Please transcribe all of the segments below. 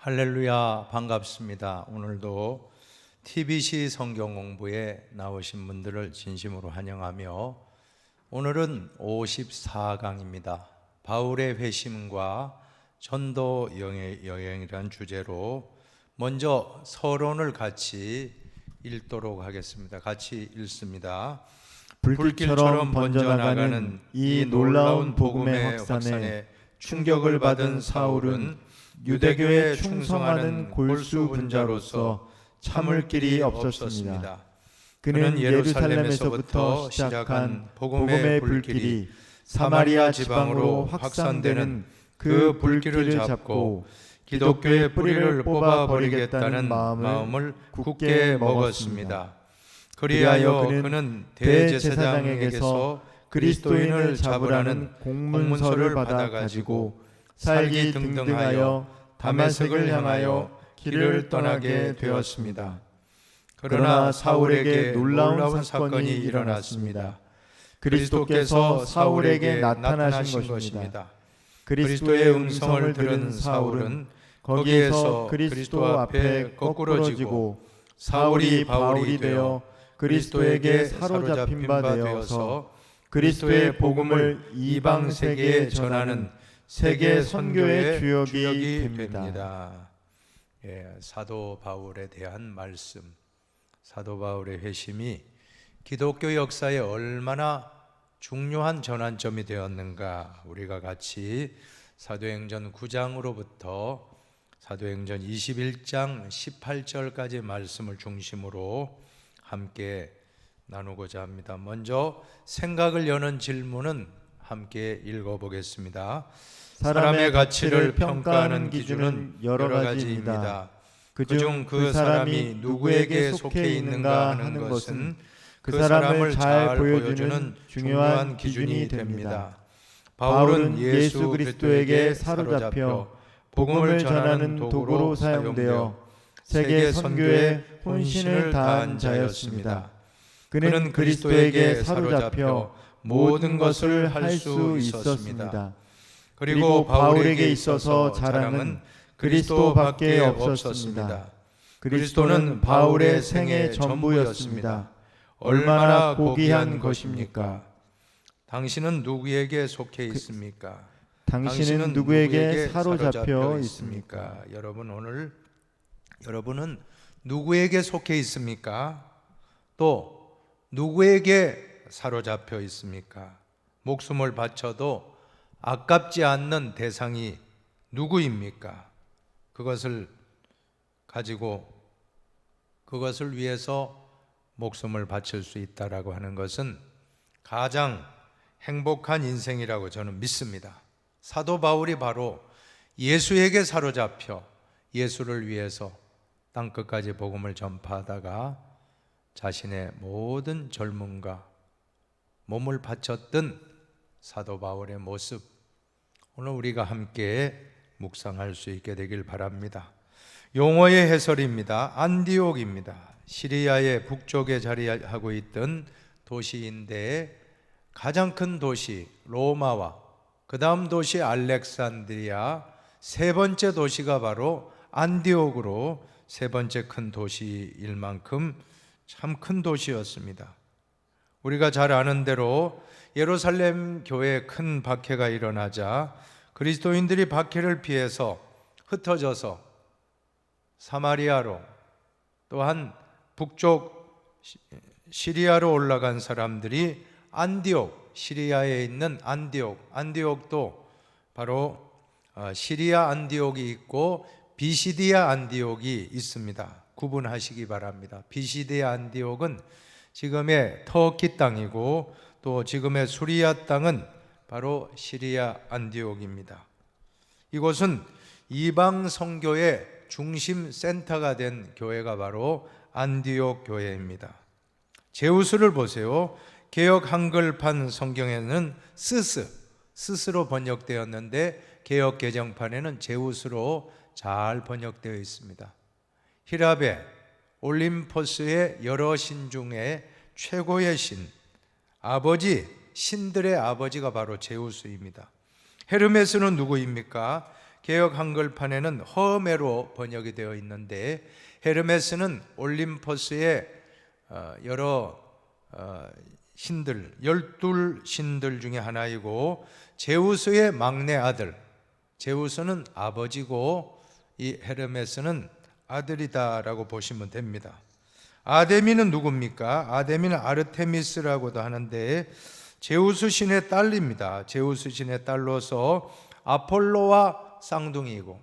할렐루야, 반갑습니다. 오늘도 TBC 성경 공부에 나오신 분들을 진심으로 환영하며 오늘은 54강입니다. 바울의 회심과 전도 여행이라는 주제로 먼저 서론을 같이 읽도록 하겠습니다. 같이 읽습니다. 불길처럼 번져나가는 이 놀라운 복음의 확산에 충격을 받은 사울은 유대교에 충성하는 골수분자로서 참을 길이 없었습니다. 그는 예루살렘에서부터 시작한 복음의 불길이 사마리아 지방으로 확산되는 그 불길을 잡고 기독교의 뿌리를 뽑아버리겠다는 마음을 굳게 먹었습니다. 그리하여 그는 대제사장에게서 그리스도인을 잡으라는 공문서를 받아가지고 살기 등등하여 다메섹을 향하여 길을 떠나게 되었습니다. 그러나 사울에게 놀라운 사건이 일어났습니다. 그리스도께서 사울에게 나타나신 것입니다. 그리스도의 음성을 들은 사울은 거기에서 그리스도 앞에 거꾸러지고 사울이 바울이 되어 그리스도에게 사로잡힌 바 되어서 그리스도의 복음을 이방 세계에 전하는 세계 선교의 주역이 됩니다. 사도 바울에 대한 말씀, 사도 바울의 회심이 기독교 역사에 얼마나 중요한 전환점이 되었는가, 우리가 같이 사도행전 9장으로부터 사도행전 21장 18절까지 말씀을 중심으로 함께 나누고자 합니다. 먼저 생각을 여는 질문은 함께 읽어보겠습니다. 사람의 가치를 평가하는 기준은 여러 가지입니다. 그중 그 사람이 누구에게 속해 있는가 하는 것은 그 사람을 잘 보여주는 중요한 기준이 됩니다. 바울은 예수 그리스도에게 사로잡혀 복음을 전하는 도구로 사용되어 세계 선교에 혼신을 다한 자였습니다. 그는 그리스도에게 사로잡혀 모든 것을 할 수 있었습니다. 그리고 바울에게 있어서 자랑은 그리스도밖에 없었습니다. 그리스도는 바울의 생의 전부였습니다. 얼마나 고귀한 것입니까? 당신은 누구에게 속해 있습니까? 당신은 누구에게 사로잡혀 있습니까? 여러분은 누구에게 속해 있습니까? 또 누구에게 사로잡혀 있습니까? 목숨을 바쳐도 아깝지 않는 대상이 누구입니까? 그것을 가지고 그것을 위해서 목숨을 바칠 수 있다라고 하는 것은 가장 행복한 인생이라고 저는 믿습니다. 사도 바울이 바로 예수에게 사로잡혀 예수를 위해서 땅끝까지 복음을 전파하다가 자신의 모든 젊음과 몸을 바쳤던 사도 바울의 모습, 오늘 우리가 함께 묵상할 수 있게 되길 바랍니다. 용어의 해설입니다. 안디옥입니다. 시리아의 북쪽에 자리하고 있던 도시인데 가장 큰 도시 로마와 그 다음 도시 알렉산드리아, 세 번째 도시가 바로 안디옥으로 세 번째 큰 도시일 만큼 참 큰 도시였습니다. 우리가 잘 아는 대로 예루살렘 교회에 큰 박해가 일어나자 그리스도인들이 박해를 피해서 흩어져서 사마리아로, 또한 북쪽 시리아로 올라간 사람들이 안디옥, 시리아에 있는 안디옥도 바로 시리아 안디옥이 있고 비시디아 안디옥이 있습니다. 구분하시기 바랍니다. 비시디아 안디옥은 지금의 터키 땅이고 또 지금의 수리아 땅은 바로 시리아 안디옥입니다. 이곳은 이방 선교의 중심 센터가 된 교회가 바로 안디옥 교회입니다. 제우스를 보세요. 개역 한글판 성경에는 스스로 번역되었는데 개역 개정판에는 제우스로 잘 번역되어 있습니다. 히랍의 올림포스의 여러 신 중에 최고의 신, 신들의 아버지가 바로 제우스입니다. 헤르메스는 누구입니까? 개역 한글판에는 허메로 번역이 되어 있는데, 헤르메스는 올림포스의 여러 신들, 12신들 중에 하나이고, 제우스의 막내 아들, 제우스는 아버지고 이 헤르메스는 아들이다라고 보시면 됩니다. 아데미는 누굽니까? 아데미는 아르테미스라고도 하는데 제우스 신의 딸입니다. 제우스 신의 딸로서 아폴로와 쌍둥이이고,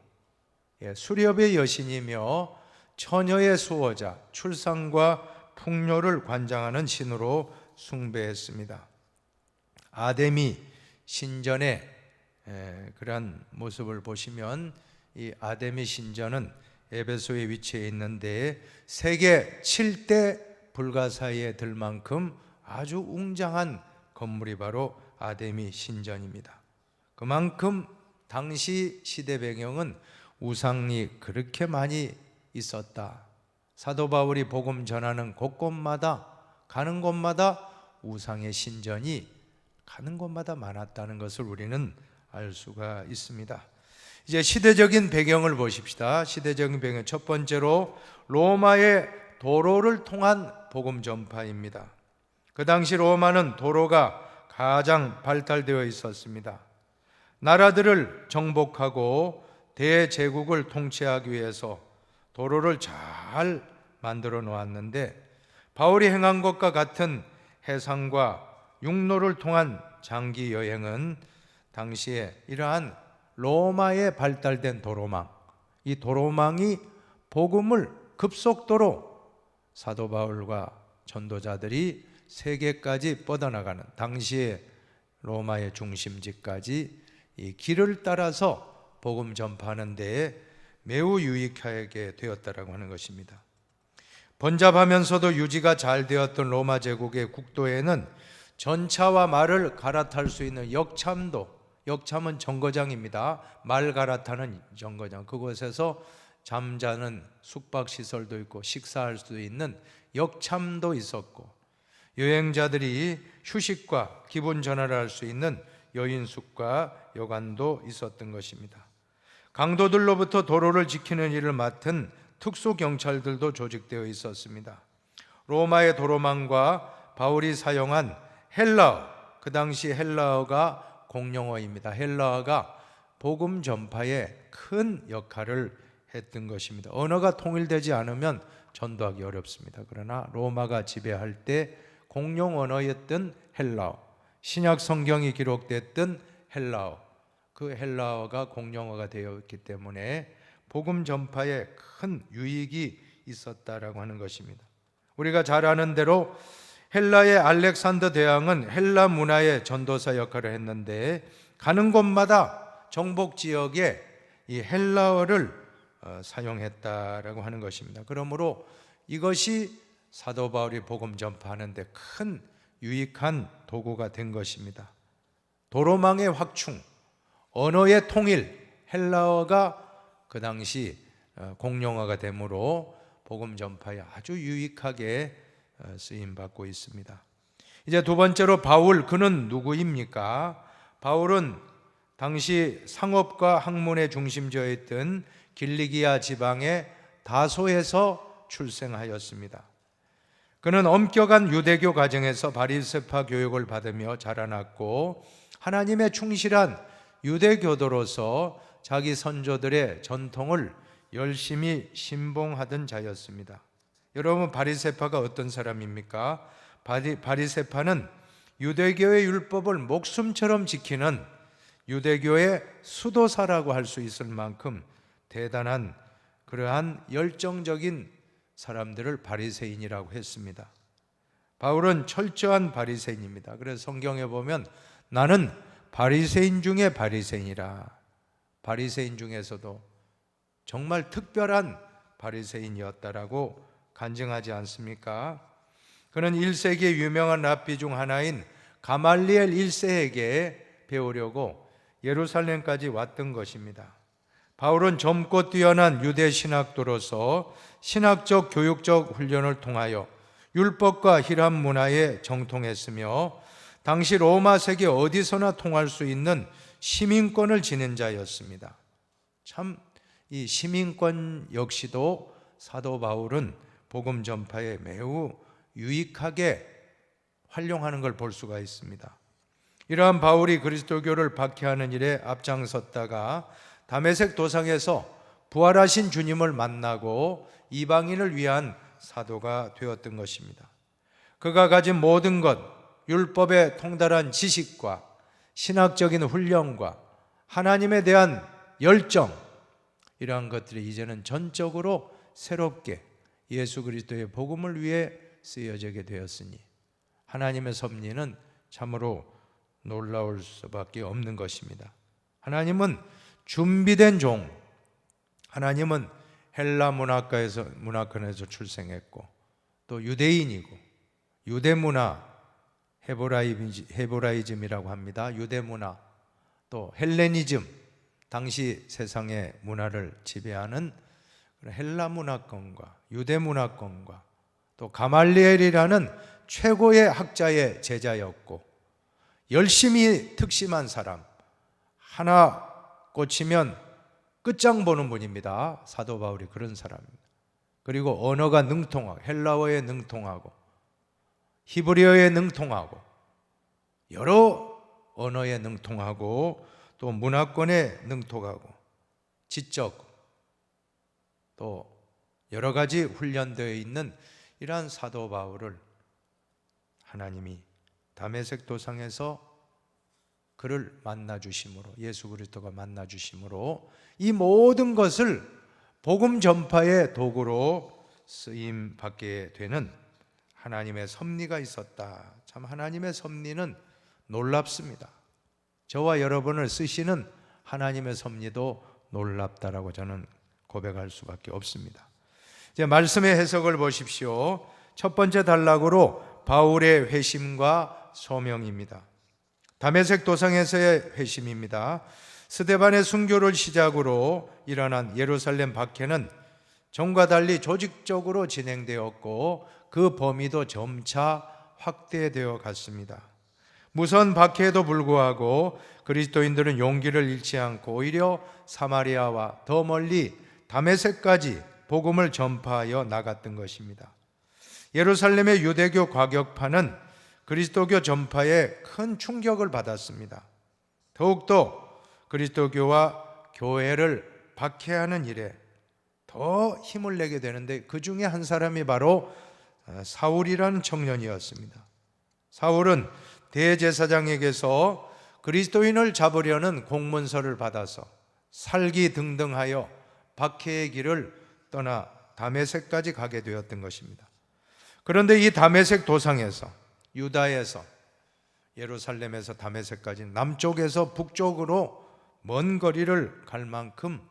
수렵의 여신이며 처녀의 수호자, 출산과 풍요를 관장하는 신으로 숭배했습니다. 아데미 신전의 그러한 모습을 보시면, 이 아데미 신전은 에베소에 위치해 있는데 세계 7대 불가사의에 들 만큼 아주 웅장한 건물이 바로 아데미 신전입니다. 그만큼 당시 시대 배경은 우상이 그렇게 많이 있었다. 사도 바울이 복음 전하는 곳곳마다, 가는 곳마다 우상의 신전이 가는 곳마다 많았다는 것을 우리는 알 수가 있습니다. 이제 시대적인 배경을 보십시다. 시대적인 배경, 첫 번째로 로마의 도로를 통한 복음 전파입니다. 그 당시 로마는 도로가 가장 발달되어 있었습니다. 나라들을 정복하고 대제국을 통치하기 위해서 도로를 잘 만들어 놓았는데, 바울이 행한 것과 같은 해상과 육로를 통한 장기 여행은 당시에 이러한 로마에 발달된 도로망, 이 도로망이 복음을 급속도로 사도 바울과 전도자들이 세계까지 뻗어나가는, 당시의 로마의 중심지까지 이 길을 따라서 복음 전파하는 데에 매우 유익하게 되었다라고 하는 것입니다. 번잡하면서도 유지가 잘 되었던 로마 제국의 국도에는 전차와 말을 갈아탈 수 있는 역참도, 역참은 정거장입니다. 말 갈아타는 정거장, 그곳에서 잠자는 숙박시설도 있고 식사할 수 있는 역참도 있었고, 여행자들이 휴식과 기분 전환을 할 수 있는 여인숙과 여관도 있었던 것입니다. 강도들로부터 도로를 지키는 일을 맡은 특수경찰들도 조직되어 있었습니다. 로마의 도로망과 바울이 사용한 헬라어, 그 당시 헬라어가 공용어입니다. 헬라어가 복음 전파에 큰 역할을 했던 것입니다. 언어가 통일되지 않으면 전도하기 어렵습니다. 그러나 로마가 지배할 때 공용 언어였던 헬라어, 신약 성경이 기록됐던 헬라어, 그 헬라어가 공용어가 되어 있기 때문에 복음 전파에 큰 유익이 있었다라고 하는 것입니다. 우리가 잘 아는 대로 헬라의 알렉산더 대왕은 헬라 문화의 전도사 역할을 했는데, 가는 곳마다 정복 지역에 이 헬라어를 사용했다라고 하는 것입니다. 그러므로 이것이 사도 바울이 복음 전파하는 데 큰 유익한 도구가 된 것입니다. 도로망의 확충, 언어의 통일, 헬라어가 그 당시 공용어가 되므로 복음 전파에 아주 유익하게 쓰임 받고 있습니다. 이제 두 번째로 바울, 그는 누구입니까? 바울은 당시 상업과 학문의 중심지에 있던 길리기아 지방의 다소에서 출생하였습니다. 그는 엄격한 유대교 가정에서 바리새파 교육을 받으며 자라났고, 하나님의 충실한 유대교도로서 자기 선조들의 전통을 열심히 신봉하던 자였습니다. 여러분, 바리새파가 어떤 사람입니까? 바리새파는 유대교의 율법을 목숨처럼 지키는 유대교의 수도사라고 할 수 있을 만큼 대단한 그러한 열정적인 사람들을 바리새인이라고 했습니다. 바울은 철저한 바리새인입니다. 그래서 성경에 보면 나는 바리새인 중에 바리새인이라, 바리새인 중에서도 정말 특별한 바리새인이었다라고 간증하지 않습니까? 그는 1세기의 유명한 랍비 중 하나인 가말리엘 1세에게 배우려고 예루살렘까지 왔던 것입니다. 바울은 젊고 뛰어난 유대 신학도로서 신학적 교육적 훈련을 통하여 율법과 힐람 문화에 정통했으며, 당시 로마 세계 어디서나 통할 수 있는 시민권을 지닌 자였습니다. 참 이 시민권 역시도 사도 바울은 복음 전파에 매우 유익하게 활용하는 걸 볼 수가 있습니다. 이러한 바울이 그리스도교를 박해하는 일에 앞장섰다가 다메섹 도상에서 부활하신 주님을 만나고 이방인을 위한 사도가 되었던 것입니다. 그가 가진 모든 것, 율법에 통달한 지식과 신학적인 훈련과 하나님에 대한 열정, 이러한 것들이 이제는 전적으로 새롭게 예수 그리스도의 복음을 위해 쓰여지게 되었으니 하나님의 섭리는 참으로 놀라울 수밖에 없는 것입니다. 하나님은 준비된 종, 하나님은 헬라 문화권에서 출생했고 또 유대인이고 유대 문화, 헤브라이즘이라고 합니다. 유대 문화, 또 헬레니즘, 당시 세상의 문화를 지배하는 헬라 문화권과 유대 문화권과 또 가말리엘이라는 최고의 학자의 제자였고 열심히 특심한 사람, 하나 꽂히면 끝장 보는 분입니다. 사도 바울이 그런 사람입니다. 그리고 언어가 능통하고 헬라어에 능통하고 히브리어에 능통하고 여러 언어에 능통하고 또 문화권에 능통하고 지적 또 여러 가지 훈련되어 있는 이러한 사도 바울을 하나님이 다메섹 도상에서 그를 만나 주심으로, 예수 그리스도가 만나 주심으로 이 모든 것을 복음 전파의 도구로 쓰임 받게 되는 하나님의 섭리가 있었다. 참 하나님의 섭리는 놀랍습니다. 저와 여러분을 쓰시는 하나님의 섭리도 놀랍다라고 저는 고백할 수밖에 없습니다. 이제 말씀의 해석을 보십시오. 첫 번째 단락으로 바울의 회심과 소명입니다. 다메섹 도상에서의 회심입니다. 스데반의 순교를 시작으로 일어난 예루살렘 박해는 전과 달리 조직적으로 진행되었고 그 범위도 점차 확대되어 갔습니다. 무선 박해에도 불구하고 그리스도인들은 용기를 잃지 않고 오히려 사마리아와 더 멀리 다메섹까지 복음을 전파하여 나갔던 것입니다. 예루살렘의 유대교 과격파는 그리스도교 전파에 큰 충격을 받았습니다. 더욱더 그리스도교와 교회를 박해하는 일에 더 힘을 내게 되는데 그 중에 한 사람이 바로 사울이라는 청년이었습니다. 사울은 대제사장에게서 그리스도인을 잡으려는 공문서를 받아서 살기등등하여 박해의 길을 떠나 다메섹까지 가게 되었던 것입니다. 그런데 이 다메섹 도상에서 유다에서 예루살렘에서 다메섹까지 남쪽에서 북쪽으로 먼 거리를 갈 만큼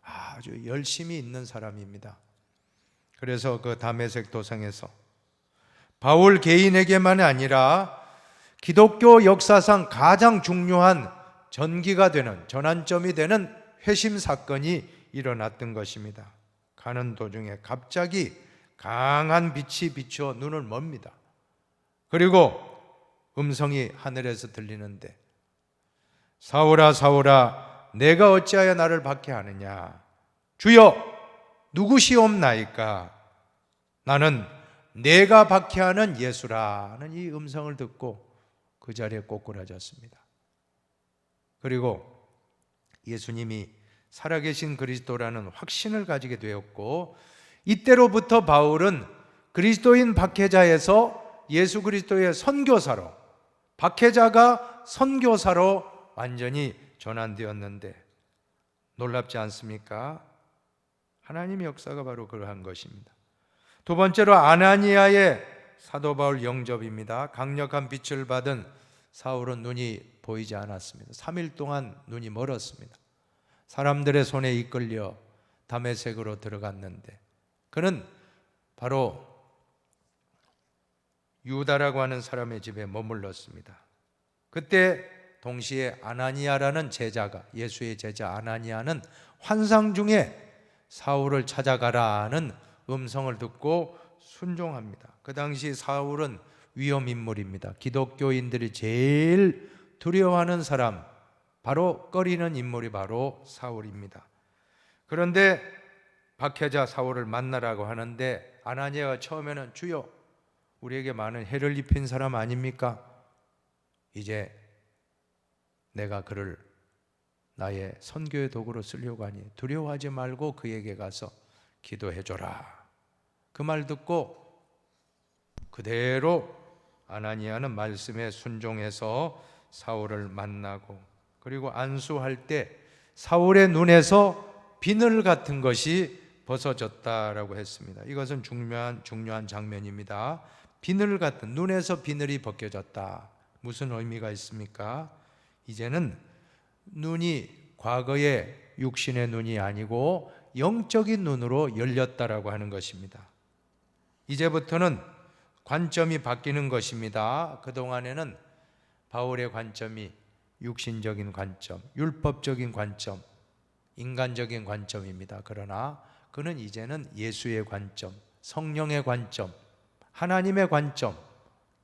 아주 열심히 있는 사람입니다. 그래서 그 다메섹 도상에서 바울 개인에게만 아니라 기독교 역사상 가장 중요한 전기가 되는 전환점이 되는 회심 사건이 일어났던 것입니다. 가는 도중에 갑자기 강한 빛이 비추어 눈을 멉니다. 그리고 음성이 하늘에서 들리는데 사울아 사울아 내가 어찌하여 나를 박해하느냐 주여 누구시옵나이까 나는 내가 박해하는 예수라는 이 음성을 듣고 그 자리에 꼬꾸라졌습니다. 그리고 예수님이 살아계신 그리스도라는 확신을 가지게 되었고 이때로부터 바울은 그리스도인 박해자에서 예수 그리스도의 선교사로 박해자가 선교사로 완전히 전환되었는데 놀랍지 않습니까? 하나님의 역사가 바로 그러한 것입니다. 두 번째로 아나니아의 사도 바울 영접입니다. 강력한 빛을 받은 사울은 눈이 보이지 않았습니다. 3일 동안 눈이 멀었습니다. 사람들의 손에 이끌려 다메섹으로 들어갔는데 그는 바로 유다라고 하는 사람의 집에 머물렀습니다. 그때 동시에 아나니아라는 제자가 예수의 제자 아나니아는 환상 중에 사울을 찾아가라는 음성을 듣고 순종합니다. 그 당시 사울은 위험인물입니다. 기독교인들이 제일 두려워하는 사람, 바로 꺼리는 인물이 바로 사울입니다. 그런데 박해자 사울을 만나라고 하는데 아나니아가 처음에는 주여 우리에게 많은 해를 입힌 사람 아닙니까? 이제 내가 그를 나의 선교의 도구로 쓰려고 하니 두려워하지 말고 그에게 가서 기도해 줘라. 그 말 듣고 그대로 아나니아는 말씀에 순종해서 사울을 만나고, 그리고 안수할 때 사울의 눈에서 비늘 같은 것이 벗어졌다라고 했습니다. 이것은 중요한 장면입니다. 비늘 같은, 눈에서 비늘이 벗겨졌다. 무슨 의미가 있습니까? 이제는 눈이 과거의 육신의 눈이 아니고 영적인 눈으로 열렸다라고 하는 것입니다. 이제부터는 관점이 바뀌는 것입니다. 그동안에는 바울의 관점이 육신적인 관점, 율법적인 관점, 인간적인 관점입니다. 그러나 그는 이제는 예수의 관점, 성령의 관점, 하나님의 관점,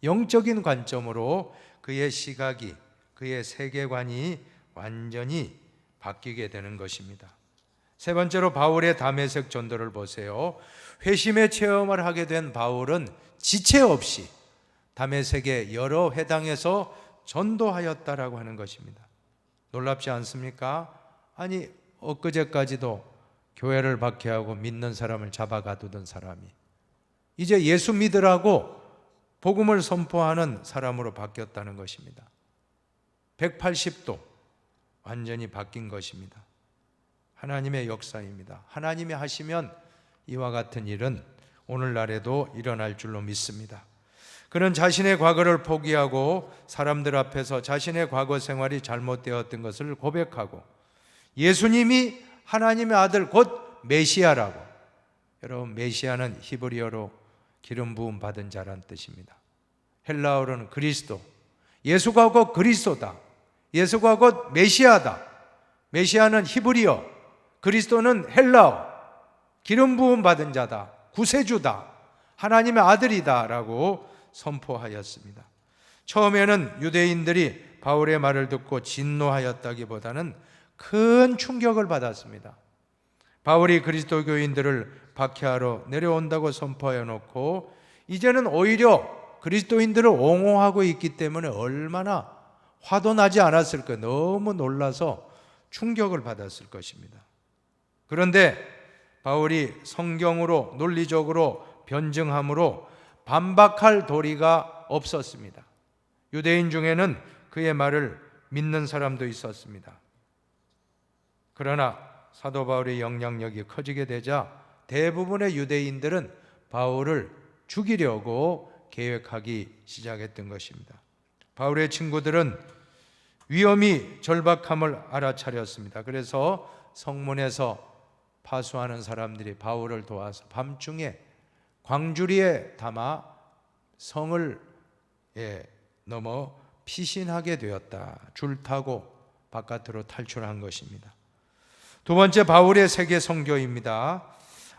영적인 관점으로 그의 시각이, 그의 세계관이 완전히 바뀌게 되는 것입니다. 세 번째로 바울의 다메섹 전도를 보세요. 회심의 체험을 하게 된 바울은 지체 없이 다메섹의 여러 회당에서 전도하였다라고 하는 것입니다. 놀랍지 않습니까? 아니, 엊그제까지도 교회를 박해하고 믿는 사람을 잡아가두던 사람이 이제 예수 믿으라고 복음을 선포하는 사람으로 바뀌었다는 것입니다. 180도 완전히 바뀐 것입니다. 하나님의 역사입니다. 하나님이 하시면 이와 같은 일은 오늘날에도 일어날 줄로 믿습니다. 그는 자신의 과거를 포기하고 사람들 앞에서 자신의 과거 생활이 잘못되었던 것을 고백하고 예수님이 하나님의 아들 곧 메시아라고, 여러분 메시아는 히브리어로 기름 부음 받은 자란 뜻입니다. 헬라어로는 그리스도, 예수가 곧 그리스도다, 예수가 곧 메시아다. 메시아는 히브리어, 그리스도는 헬라어, 기름 부음 받은 자다, 구세주다, 하나님의 아들이다 라고 선포하였습니다. 처음에는 유대인들이 바울의 말을 듣고 진노하였다기보다는 큰 충격을 받았습니다. 바울이 그리스도 교인들을 박해하러 내려온다고 선포해 놓고 이제는 오히려 그리스도인들을 옹호하고 있기 때문에 얼마나 화도 나지 않았을까, 너무 놀라서 충격을 받았을 것입니다. 그런데 바울이 성경으로 논리적으로 변증함으로 반박할 도리가 없었습니다. 유대인 중에는 그의 말을 믿는 사람도 있었습니다. 그러나 사도 바울의 영향력이 커지게 되자 대부분의 유대인들은 바울을 죽이려고 계획하기 시작했던 것입니다. 바울의 친구들은 위험이 절박함을 알아차렸습니다. 그래서 성문에서 파수하는 사람들이 바울을 도와서 밤중에 광주리에 담아 성을 넘어 피신하게 되었다. 줄 타고 바깥으로 탈출한 것입니다. 두 번째, 바울의 세계 선교입니다.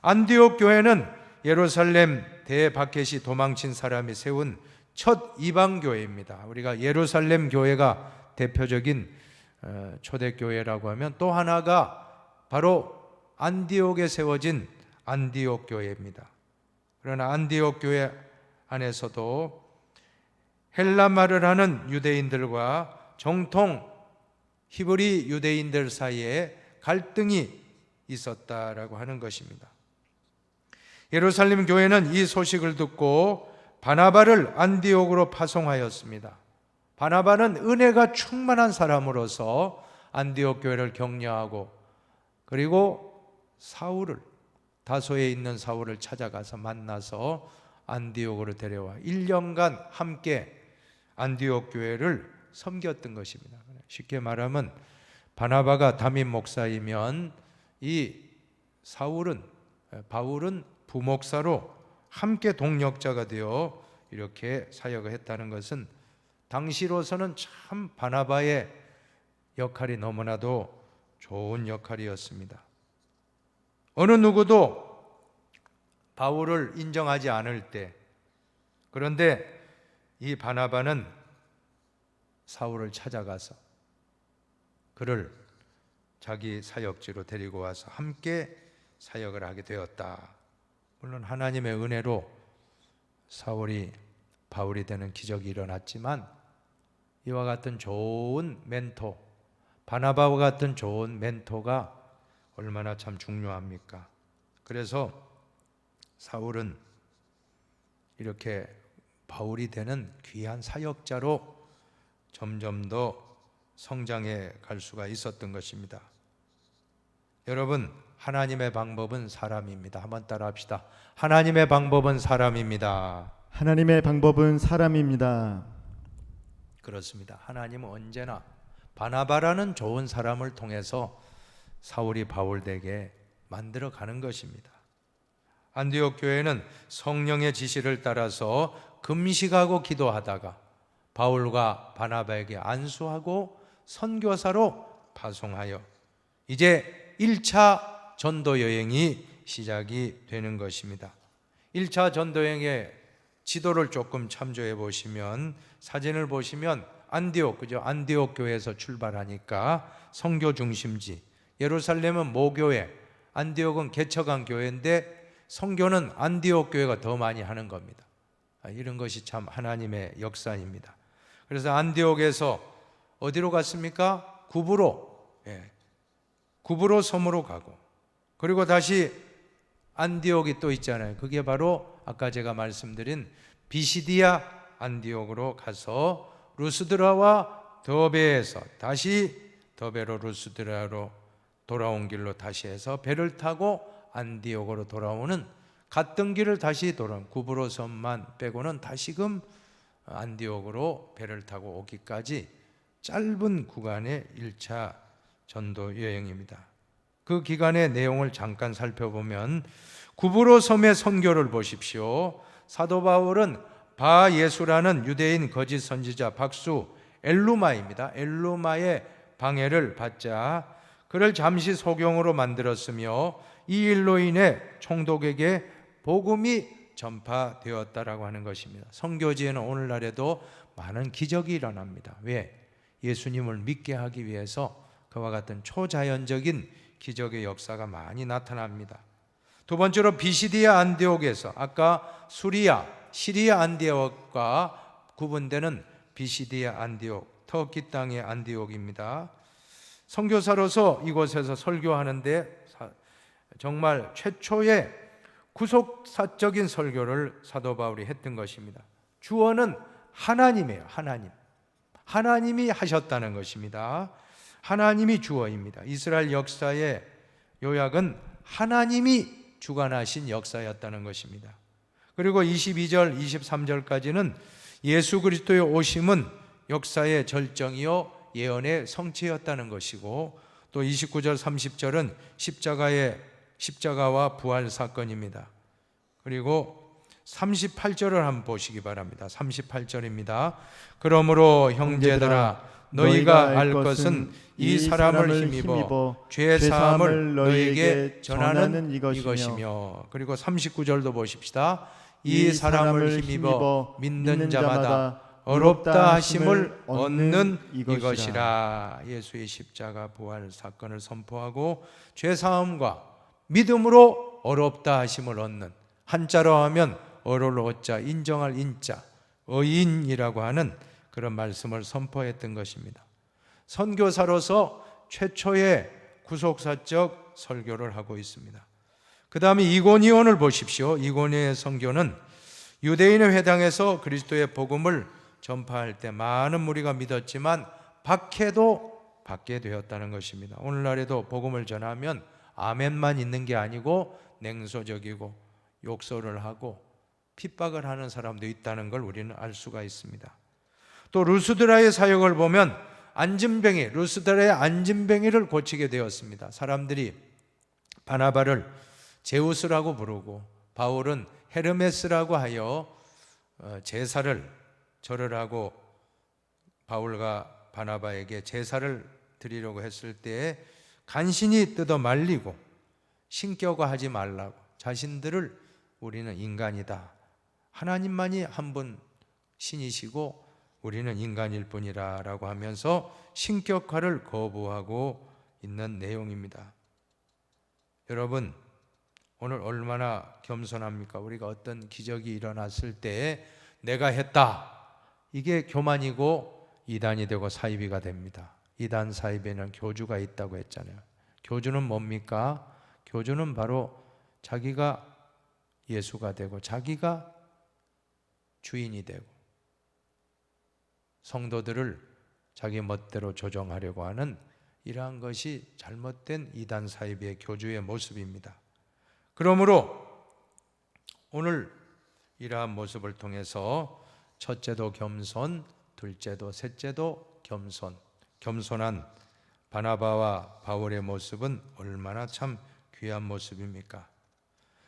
안디옥 교회는 예루살렘 대박헷이 도망친 사람이 세운 첫 이방 교회입니다. 우리가 예루살렘 교회가 대표적인 초대교회라고 하면 또 하나가 바로 안디옥에 세워진 안디옥 교회입니다. 그러나 안디옥 교회 안에서도 헬라말을 하는 유대인들과 정통 히브리 유대인들 사이에 갈등이 있었다라고 하는 것입니다. 예루살렘 교회는 이 소식을 듣고 바나바를 안디옥으로 파송하였습니다. 바나바는 은혜가 충만한 사람으로서 안디옥 교회를 격려하고, 그리고 사울을, 다소에 있는 사울을 찾아가서 만나서 안디옥으로 데려와 1년간 함께 안디옥 교회를 섬겼던 것입니다. 쉽게 말하면 바나바가 담임 목사이면 이 바울은 부목사로 함께 동역자가 되어 이렇게 사역을 했다는 것은 당시로서는 참 바나바의 역할이 너무나도 좋은 역할이었습니다. 어느 누구도 바울을 인정하지 않을 때, 그런데 이 바나바는 사울을 찾아가서 그를 자기 사역지로 데리고 와서 함께 사역을 하게 되었다. 물론 하나님의 은혜로 사울이 바울이 되는 기적이 일어났지만 이와 같은 좋은 멘토, 바나바와 같은 좋은 멘토가 얼마나 참 중요합니까? 그래서 사울은 이렇게 바울이 되는 귀한 사역자로 점점 더 성장해 갈 수가 있었던 것입니다. 여러분, 하나님의 방법은 사람입니다. 한번 따라 합시다. 하나님의 방법은 사람입니다. 하나님의 방법은 사람입니다. 그렇습니다. 하나님은 언제나 바나바라는 좋은 사람을 통해서 사울이 바울되게 만들어 가는 것입니다. 안디옥 교회는 성령의 지시를 따라서 금식하고 기도하다가 바울과 바나바에게 안수하고 선교사로 파송하여 이제 1차 전도 여행이 시작이 되는 것입니다. 1차 전도 여행의 지도를 조금 참조해 보시면, 사진을 보시면 안디옥, 그죠? 안디옥 교회에서 출발하니까 선교 중심지, 예루살렘은 모교회, 안디옥은 개척한 교회인데 선교는 안디옥 교회가 더 많이 하는 겁니다. 이런 것이 참 하나님의 역사입니다. 그래서 안디옥에서 어디로 갔습니까? 구브로, 구브로 섬으로 가고, 그리고 다시 안디옥이 또 있잖아요. 그게 바로 아까 제가 말씀드린 비시디아 안디옥으로 가서 루스드라와 더베에서 다시 더베로 루스드라로 돌아온 길로 다시 해서 배를 타고 안디옥으로 돌아오는, 갔던 길을 다시 돌아온, 구브로 섬만 빼고는 다시금 안디옥으로 배를 타고 오기까지 짧은 구간의 1차 전도 여행입니다. 그 기간의 내용을 잠깐 살펴보면, 구브로 섬의 선교를 보십시오. 사도 바울은 바 예수라는 유대인 거짓 선지자 박수 엘루마입니다. 엘루마의 방해를 받자 그를 잠시 소경으로 만들었으며 이 일로 인해 총독에게 복음이 전파되었다라고 하는 것입니다. 선교지에는 오늘날에도 많은 기적이 일어납니다. 왜? 예수님을 믿게 하기 위해서 그와 같은 초자연적인 기적의 역사가 많이 나타납니다. 두 번째로 비시디아 안디옥에서, 아까 시리아 안디옥과 구분되는 비시디아 안디옥, 터키 땅의 안디옥입니다. 선교사로서 이곳에서 설교하는데 정말 최초의 구속사적인 설교를 사도 바울이 했던 것입니다. 주어는 하나님이에요. 하나님이 하셨다는 것입니다. 하나님이 주어입니다. 이스라엘 역사의 요약은 하나님이 주관하신 역사였다는 것입니다. 그리고 22절, 23절까지는 예수 그리스도의 오심은 역사의 절정이요 예언의 성취였다는 것이고, 또 29절, 30절은 십자가와 부활 사건입니다. 그리고 38절을 한번 보시기 바랍니다. 38절입니다. 그러므로 형제들아 너희가 알 것은 이 사람을 힘입어 죄 사함을 너희에게 전하는 이것이며, 그리고 39절도 보십시다. 이 사람을 힘입어 믿는 자마다 어렵다 하심을 얻는 이것이라. 예수의 십자가 부활 사건을 선포하고 죄 사함과 믿음으로 어렵다 하심을 얻는, 한자로 하면 어를 어자, 인정할 인자, 의인이라고 하는 그런 말씀을 선포했던 것입니다. 선교사로서 최초의 구속사적 설교를 하고 있습니다. 그 다음에 이고니온을 보십시오. 이고니온의 선교는 유대인의 회당에서 그리스도의 복음을 전파할 때 많은 무리가 믿었지만 박해도 받게 되었다는 것입니다. 오늘날에도 복음을 전하면 아멘만 있는 게 아니고 냉소적이고 욕설을 하고 핍박을 하는 사람도 있다는 걸 우리는 알 수가 있습니다. 또 루스드라의 사역을 보면 루스드라의 안진뱅이를 고치게 되었습니다. 사람들이 바나바를 제우스라고 부르고 바울은 헤르메스라고 하여 제사를 절을 하고 바울과 바나바에게 제사를 드리려고 했을 때 간신히 뜯어 말리고 신격화하지 말라고, 자신들을 우리는 인간이다, 하나님만이 한 분 신이시고 우리는 인간일 뿐이라 라고 하면서 신격화를 거부하고 있는 내용입니다. 여러분, 오늘 얼마나 겸손합니까? 우리가 어떤 기적이 일어났을 때 내가 했다, 이게 교만이고 이단이 되고 사이비가 됩니다. 이단 사이비에는 교주가 있다고 했잖아요. 교주는 뭡니까? 교주는 바로 자기가 예수가 되고 자기가 주인이 되고 성도들을 자기 멋대로 조정하려고 하는 이러한 것이 잘못된 이단 사이비의 교주의 모습입니다. 그러므로 오늘 이러한 모습을 통해서 첫째도 겸손, 둘째도 셋째도 겸손, 겸손한 바나바와 바울의 모습은 얼마나 참 귀한 모습입니까?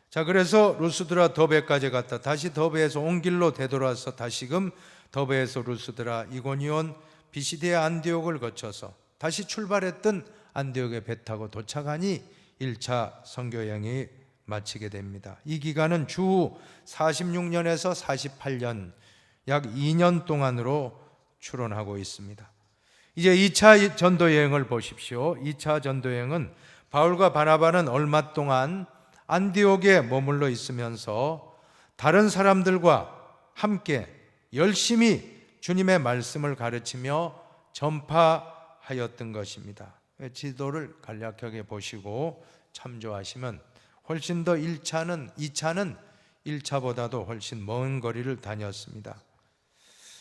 자, 그래서 루스드라 더베까지 갔다 다시 더베에서 온 길로 되돌아서 다시금 더베에서 루스드라, 이고니온, 비시디아, 안디옥을 거쳐서 다시 출발했던 안디옥에 배 타고 도착하니 1차 선교여행이 마치게 됩니다. 이 기간은 주 46년에서 48년, 약 2년 동안으로 추론하고 있습니다. 이제 2차 전도여행을 보십시오. 2차 전도여행은 바울과 바나바는 얼마 동안 안디옥에 머물러 있으면서 다른 사람들과 함께 열심히 주님의 말씀을 가르치며 전파하였던 것입니다. 지도를 간략하게 보시고 참조하시면 훨씬 더 2차는 1차보다도 훨씬 먼 거리를 다녔습니다.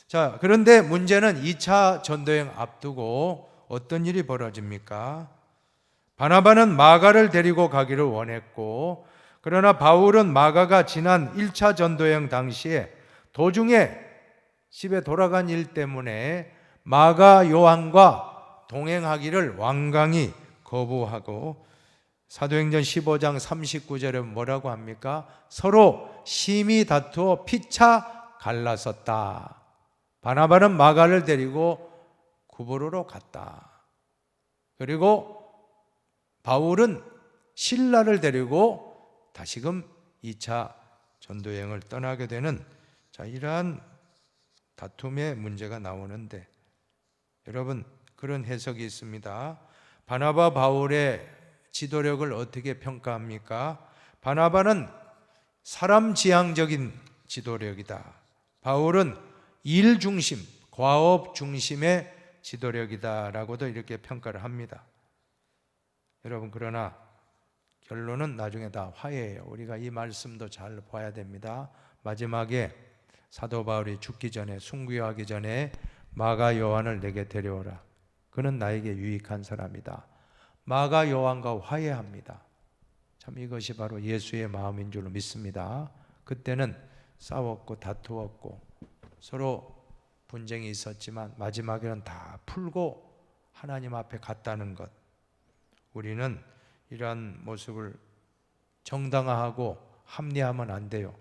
자, 그런데 문제는 2차 전도여행 앞두고 어떤 일이 벌어집니까? 바나바는 마가를 데리고 가기를 원했고, 그러나 바울은 마가가 지난 1차 전도여행 당시에 도중에 집에 돌아간 일 때문에 마가 요한과 동행하기를 완강히 거부하고, 사도행전 15장 39절에 뭐라고 합니까? 서로 심히 다투어 피차 갈라섰다. 바나바는 마가를 데리고 구브로로 갔다. 그리고 바울은 실라를 데리고 다시금 2차 전도여행을 떠나게 되는, 자, 이러한 다툼의 문제가 나오는데, 여러분, 그런 해석이 있습니다. 바나바 바울의 지도력을 어떻게 평가합니까? 바나바는 사람 지향적인 지도력이다. 바울은 일 중심, 과업 중심의 지도력이다라고도 이렇게 평가를 합니다. 여러분, 그러나 결론은 나중에 다 화해예요. 우리가 이 말씀도 잘 봐야 됩니다. 마지막에 사도 바울이 죽기 전에, 순교하기 전에 마가 요한을 내게 데려오라. 그는 나에게 유익한 사람이다. 마가 요한과 화해합니다. 참 이것이 바로 예수의 마음인 줄 믿습니다. 그때는 싸웠고 다투었고 서로 분쟁이 있었지만 마지막에는 다 풀고 하나님 앞에 갔다는 것, 우리는 이러한 모습을 정당화하고 합리하면 안 돼요.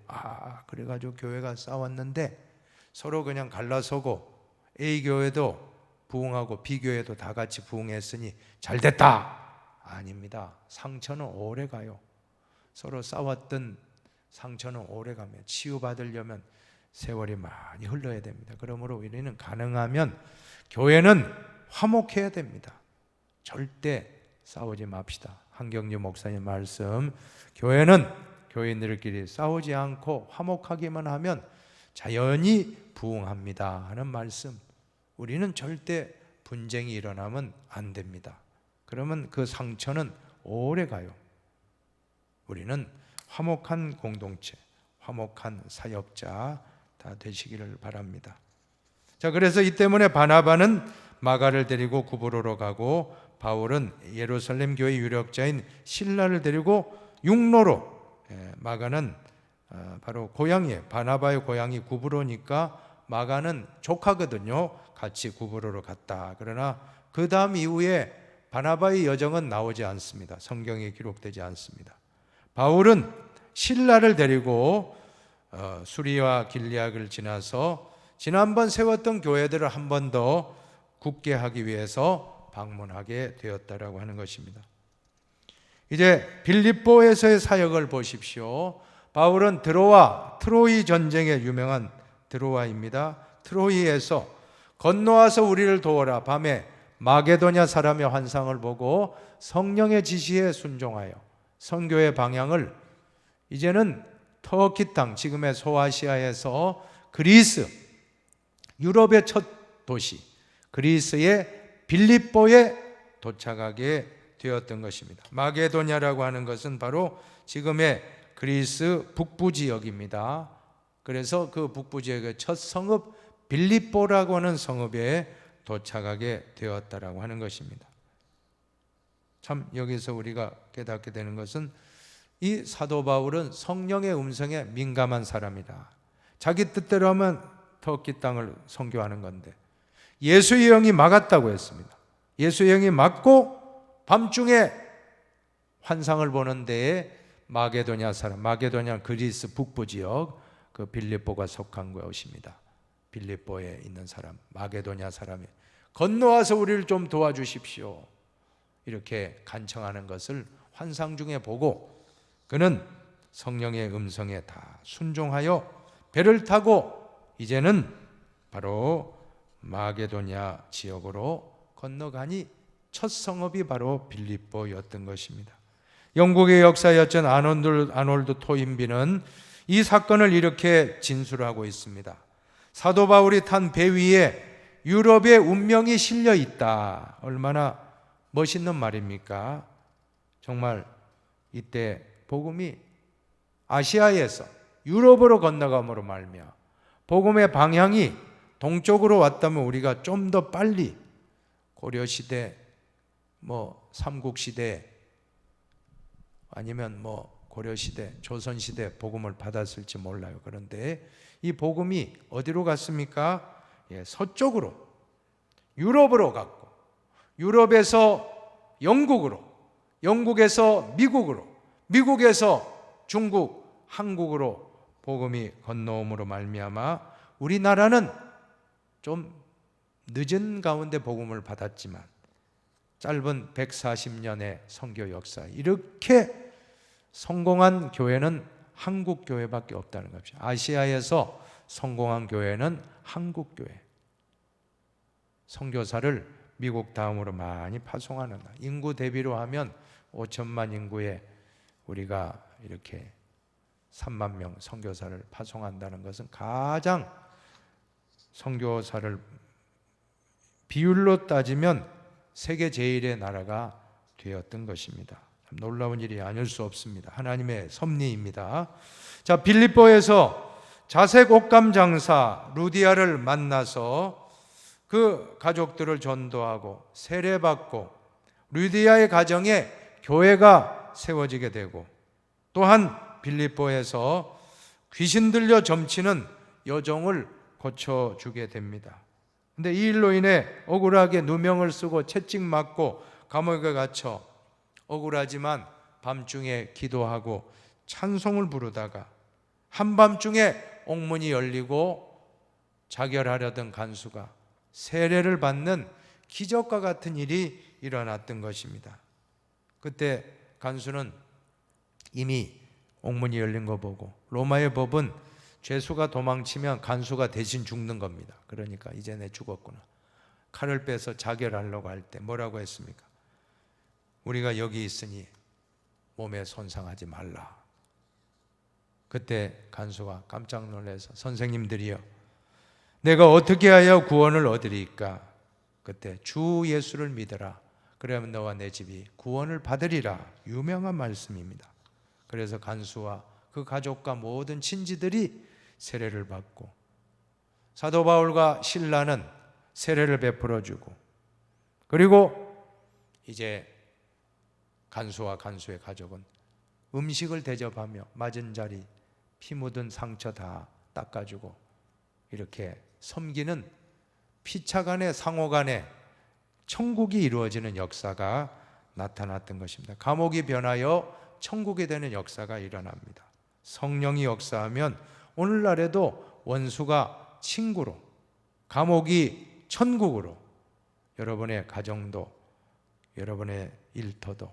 그래가지고 교회가 싸웠는데 서로 그냥 갈라서고 A 교회도 부흥하고 B 교회도 다 같이 부흥했으니 잘 됐다. 아닙니다. 상처는 오래 가요. 서로 싸웠던 상처는 오래 가면 치유받으려면 세월이 많이 흘러야 됩니다. 그러므로 우리는 가능하면 교회는 화목해야 됩니다. 절대 싸우지 맙시다. 한경주 목사님 말씀, 교회는 교인들끼리 싸우지 않고 화목하기만 하면 자연히 부흥합니다 하는 말씀. 우리는 절대 분쟁이 일어나면 안 됩니다. 그러면 그 상처는 오래 가요. 우리는 화목한 공동체, 화목한 사역자 다 되시기를 바랍니다. 자, 그래서 이 때문에 바나바는 마가를 데리고 구브로로 가고 바울은 예루살렘 교회 유력자인 실라를 데리고 육로로, 마가는 바로 고향이에요. 바나바의 고향이 구브로니까 마가는 조카거든요. 같이 구브로로 갔다. 그러나 그 다음 이후에 바나바의 여정은 나오지 않습니다. 성경에 기록되지 않습니다. 바울은 실라를 데리고 수리와 길리앗을 지나서 지난번 세웠던 교회들을 한 번 더 굳게 하기 위해서 방문하게 되었다라고 하는 것입니다. 이제 빌립보에서의 사역을 보십시오. 바울은 트로이 전쟁에 유명한 드로아입니다. 트로이에서 건너와서 우리를 도와라, 밤에 마게도냐 사람의 환상을 보고 성령의 지시에 순종하여 선교의 방향을 이제는 터키 땅, 지금의 소아시아에서 그리스, 유럽의 첫 도시 그리스의 빌립보에 도착하게 되었던 것입니다. 마게도냐라고 하는 것은 바로 지금의 그리스 북부 지역입니다. 그래서 그 북부 지역의 첫 성읍 빌립보라고 하는 성읍에 도착하게 되었다라고 하는 것입니다. 참 여기서 우리가 깨닫게 되는 것은 이 사도 바울은 성령의 음성에 민감한 사람이다. 자기 뜻대로 하면 터키 땅을 선교하는 건데 예수의 영이 막았다고 했습니다. 예수의 영이 막고 밤중에 환상을 보는 데에 마게도냐 사람, 마게도냐 그리스 북부 지역 그 빌립보가 속한 것입니다. 빌립보에 있는 사람, 마게도냐 사람이 건너와서 우리를 좀 도와주십시오. 이렇게 간청하는 것을 환상 중에 보고 그는 성령의 음성에 다 순종하여 배를 타고 이제는 바로 마게도냐 지역으로 건너가니 첫 성읍이 바로 빌립보였던 것입니다. 영국의 역사였던 아놀드 토인비는 이 사건을 이렇게 진술하고 있습니다. 사도 바울이 탄 배 위에 유럽의 운명이 실려 있다. 얼마나 멋있는 말입니까? 정말 이때 복음이 아시아에서 유럽으로 건너감으로 말미암아 복음의 방향이 동쪽으로 왔다면 우리가 좀 더 빨리 고려시대, 삼국시대 아니면 고려시대, 조선시대 복음을 받았을지 몰라요. 그런데 이 복음이 어디로 갔습니까? 서쪽으로 유럽으로 갔고 유럽에서 영국으로, 영국에서 미국으로, 미국에서 중국, 한국으로 복음이 건너옴으로 말미암아 우리나라는 좀 늦은 가운데 복음을 받았지만 짧은 140년의 선교 역사 이렇게 성공한 교회는 한국 교회밖에 없다는 것이죠. 아시아에서 성공한 교회는 한국 교회. 선교사를 미국 다음으로 많이 파송하는 인구 대비로 하면 5천만 인구에 우리가 이렇게 3만 명 선교사를 파송한다는 것은 가장 선교사를 비율로 따지면 세계 제1의 나라가 되었던 것입니다. 참 놀라운 일이 아닐 수 없습니다. 하나님의 섭리입니다. 자, 빌립보에서 자색 옷감 장사 루디아를 만나서 그 가족들을 전도하고 세례받고 루디아의 가정에 교회가 세워지게 되고 또한 빌립보에서 귀신 들려 점치는 여종을 고쳐주게 됩니다. 근데 이 일로 인해 억울하게 누명을 쓰고 채찍 맞고 감옥에 갇혀 억울하지만 밤중에 기도하고 찬송을 부르다가 한밤중에 옥문이 열리고 자결하려던 간수가 세례를 받는 기적과 같은 일이 일어났던 것입니다. 그때 간수는 이미 옥문이 열린 거 보고 로마의 법은 죄수가 도망치면 간수가 대신 죽는 겁니다. 그러니까 이제 내 죽었구나. 칼을 빼서 자결하려고 할 때 뭐라고 했습니까? 우리가 여기 있으니 몸에 손상하지 말라. 그때 간수가 깜짝 놀라서 선생님들이여 내가 어떻게 하여 구원을 얻으리까? 그때 주 예수를 믿어라. 그러면 너와 내 집이 구원을 받으리라. 유명한 말씀입니다. 그래서 간수와 그 가족과 모든 친지들이 세례를 받고 사도 바울과 실라는 세례를 베풀어 주고 그리고 이제 간수와 간수의 가족은 음식을 대접하며 맞은 자리, 피 묻은 상처 다 닦아주고 이렇게 섬기는 피차 간의 상호 간의 천국이 이루어지는 역사가 나타났던 것입니다. 감옥이 변하여 천국이 되는 역사가 일어납니다. 성령이 역사하면 오늘날에도 원수가 친구로, 감옥이 천국으로 여러분의 가정도, 여러분의 일터도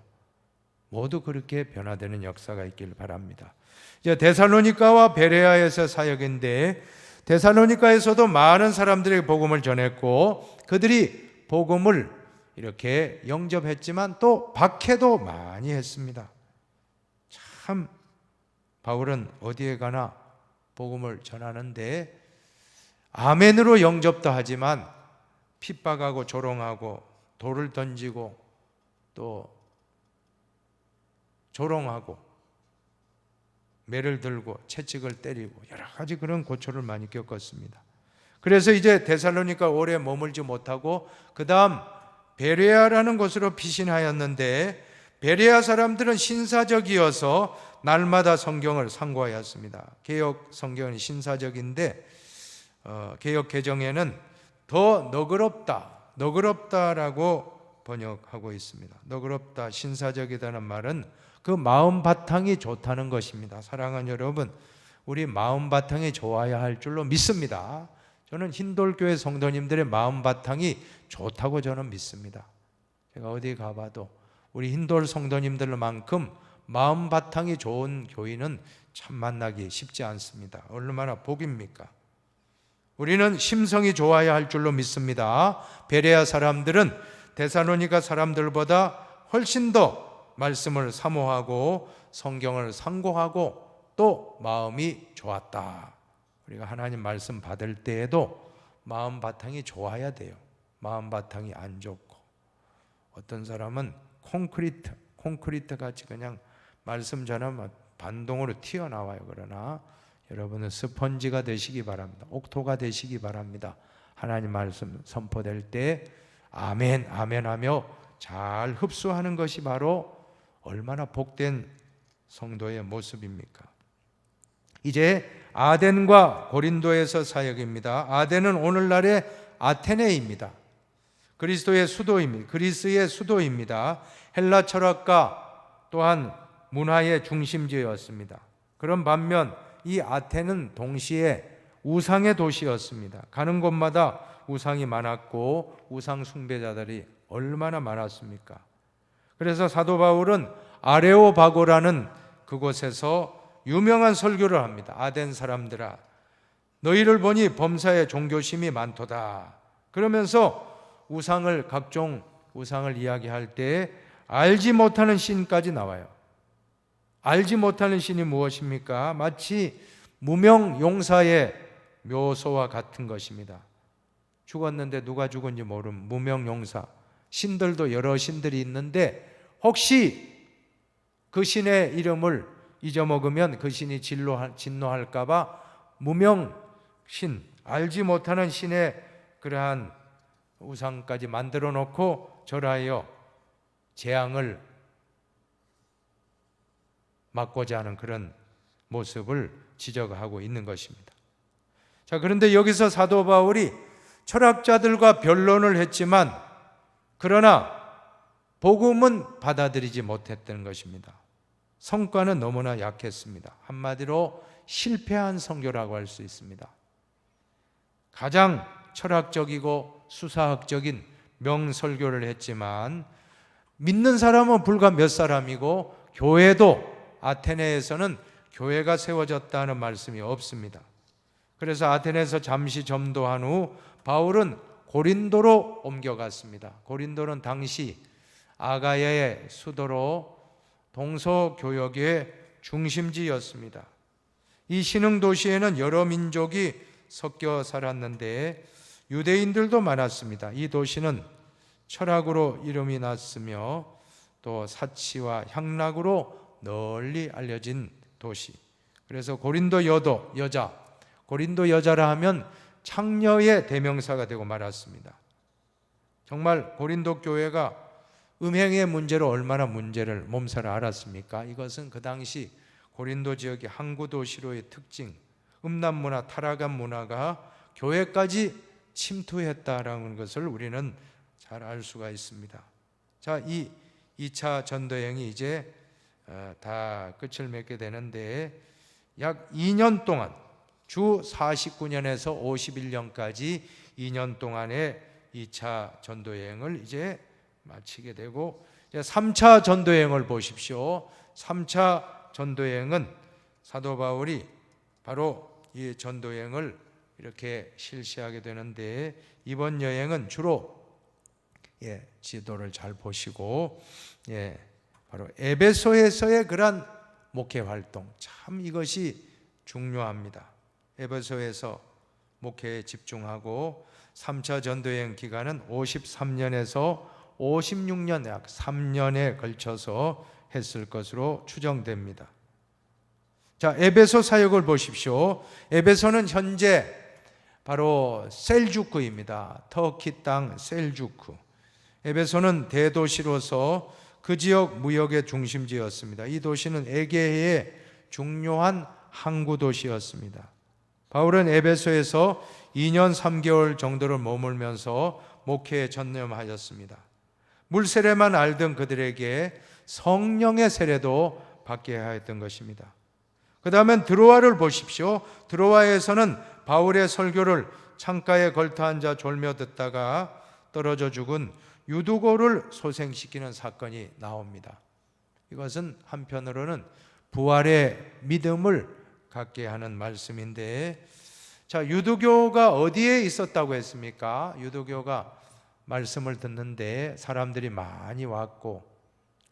모두 그렇게 변화되는 역사가 있길 바랍니다. 이제 데살로니가와 베레아에서 사역인데 데살로니가에서도 많은 사람들에게 복음을 전했고 그들이 복음을 이렇게 영접했지만 또 박해도 많이 했습니다. 참 바울은 어디에 가나 복음을 전하는데 아멘으로 영접도 하지만 핍박하고 조롱하고 돌을 던지고 또 조롱하고 매를 들고 채찍을 때리고 여러 가지 그런 고초를 많이 겪었습니다. 그래서 이제 데살로니가 오래 머물지 못하고 그 다음 베레아라는 곳으로 피신하였는데 베레아 사람들은 신사적이어서 날마다 성경을 상고하였습니다. 개역 성경은 신사적인데 개역 개정에는 더 너그럽다라고 번역하고 있습니다. 너그럽다, 신사적이다는 말은 그 마음 바탕이 좋다는 것입니다. 사랑하는 여러분, 우리 마음 바탕이 좋아야 할 줄로 믿습니다. 저는 흰돌교회 성도님들의 마음 바탕이 좋다고 저는 믿습니다. 제가 어디 가봐도 우리 흰돌 성도님들만큼 마음 바탕이 좋은 교인은 참 만나기 쉽지 않습니다. 얼마나 복입니까? 우리는 심성이 좋아야 할 줄로 믿습니다. 베레아 사람들은 데살로니가 사람들보다 훨씬 더 말씀을 사모하고 성경을 상고하고 또 마음이 좋았다. 우리가 하나님 말씀 받을 때에도 마음 바탕이 좋아야 돼요. 마음 바탕이 안 좋고 어떤 사람은 콘크리트 같이 그냥 말씀 전하면 반동으로 튀어나와요. 그러나 여러분은 스펀지가 되시기 바랍니다. 옥토가 되시기 바랍니다. 하나님 말씀 선포될 때 아멘 아멘 하며 잘 흡수하는 것이 바로 얼마나 복된 성도의 모습입니까? 이제 아덴과 고린도에서 사역입니다. 아덴은 오늘날의 아테네입니다. 그리스도의 수도입니다. 그리스의 수도입니다. 헬라 철학과 또한 문화의 중심지였습니다. 그런 반면 이 아테는 동시에 우상의 도시였습니다. 가는 곳마다 우상이 많았고 우상 숭배자들이 얼마나 많았습니까? 그래서 사도 바울은 아레오바고라는 그곳에서 유명한 설교를 합니다. 아덴 사람들아, 너희를 보니 범사에 종교심이 많도다. 그러면서 각종 우상을 이야기할 때 알지 못하는 신까지 나와요. 알지 못하는 신이 무엇입니까? 마치 무명용사의 묘소와 같은 것입니다. 죽었는데 누가 죽은지 모르는 무명용사. 신들도 여러 신들이 있는데 혹시 그 신의 이름을 잊어먹으면 그 신이 진노할까 봐 무명신, 알지 못하는 신의 그러한 우상까지 만들어 놓고 절하여 재앙을 막고자 하는 그런 모습을 지적하고 있는 것입니다. 자, 그런데 여기서 사도 바울이 철학자들과 변론을 했지만 그러나 복음은 받아들이지 못했던 것입니다. 성과는 너무나 약했습니다. 한마디로 실패한 선교라고 할 수 있습니다. 가장 철학적이고 수사학적인 명설교를 했지만 믿는 사람은 불과 몇 사람이고 교회도 아테네에서는 교회가 세워졌다는 말씀이 없습니다. 그래서 아테네에서 잠시 전도한 후 바울은 고린도로 옮겨갔습니다. 고린도는 당시 아가야의 수도로 동서교역의 중심지였습니다. 이 신흥도시에는 여러 민족이 섞여 살았는데 유대인들도 많았습니다. 이 도시는 철학으로 이름이 났으며 또 사치와 향락으로 널리 알려진 도시. 그래서 고린도 고린도 여자라 하면 창녀의 대명사가 되고 말았습니다. 정말 고린도 교회가 음행의 문제로 얼마나 문제를 몸살을 앓았습니까? 이것은 그 당시 고린도 지역의 항구 도시로의 특징, 음란문화, 타락한 문화가 교회까지 침투했다라는 것을 우리는 잘 알 수가 있습니다. 자, 이 2차 전도행이 이제 다 끝을 맺게 되는데 약 2년 동안 주 49년에서 51년까지 2년 동안의 2차 전도여행을 이제 마치게 되고 3차 전도여행을 보십시오. 3차 전도여행은 사도 바울이 바로 이 전도여행을 이렇게 실시하게 되는데 이번 여행은 주로 지도를 잘 보시고 바로 에베소에서의 그런 목회 활동, 참 이것이 중요합니다. 에베소에서 목회에 집중하고 3차 전도여행 기간은 53년에서 56년, 약 3년에 걸쳐서 했을 것으로 추정됩니다. 자, 에베소 사역을 보십시오. 에베소는 현재 바로 셀주크입니다. 터키 땅 셀주크. 에베소는 대도시로서 그 지역 무역의 중심지였습니다. 이 도시는 에게해의 중요한 항구 도시였습니다. 바울은 에베소에서 2년 3개월 정도를 머물면서 목회에 전념하였습니다. 물세례만 알던 그들에게 성령의 세례도 받게 하였던 것입니다. 그 다음엔 드로아를 보십시오. 드로아에서는 바울의 설교를 창가에 걸터 앉아 졸며 듣다가 떨어져 죽은 유두고를 소생시키는 사건이 나옵니다. 이것은 한편으로는 부활의 믿음을 갖게 하는 말씀인데, 자, 유두교가 어디에 있었다고 했습니까? 유두교가 말씀을 듣는데 사람들이 많이 왔고,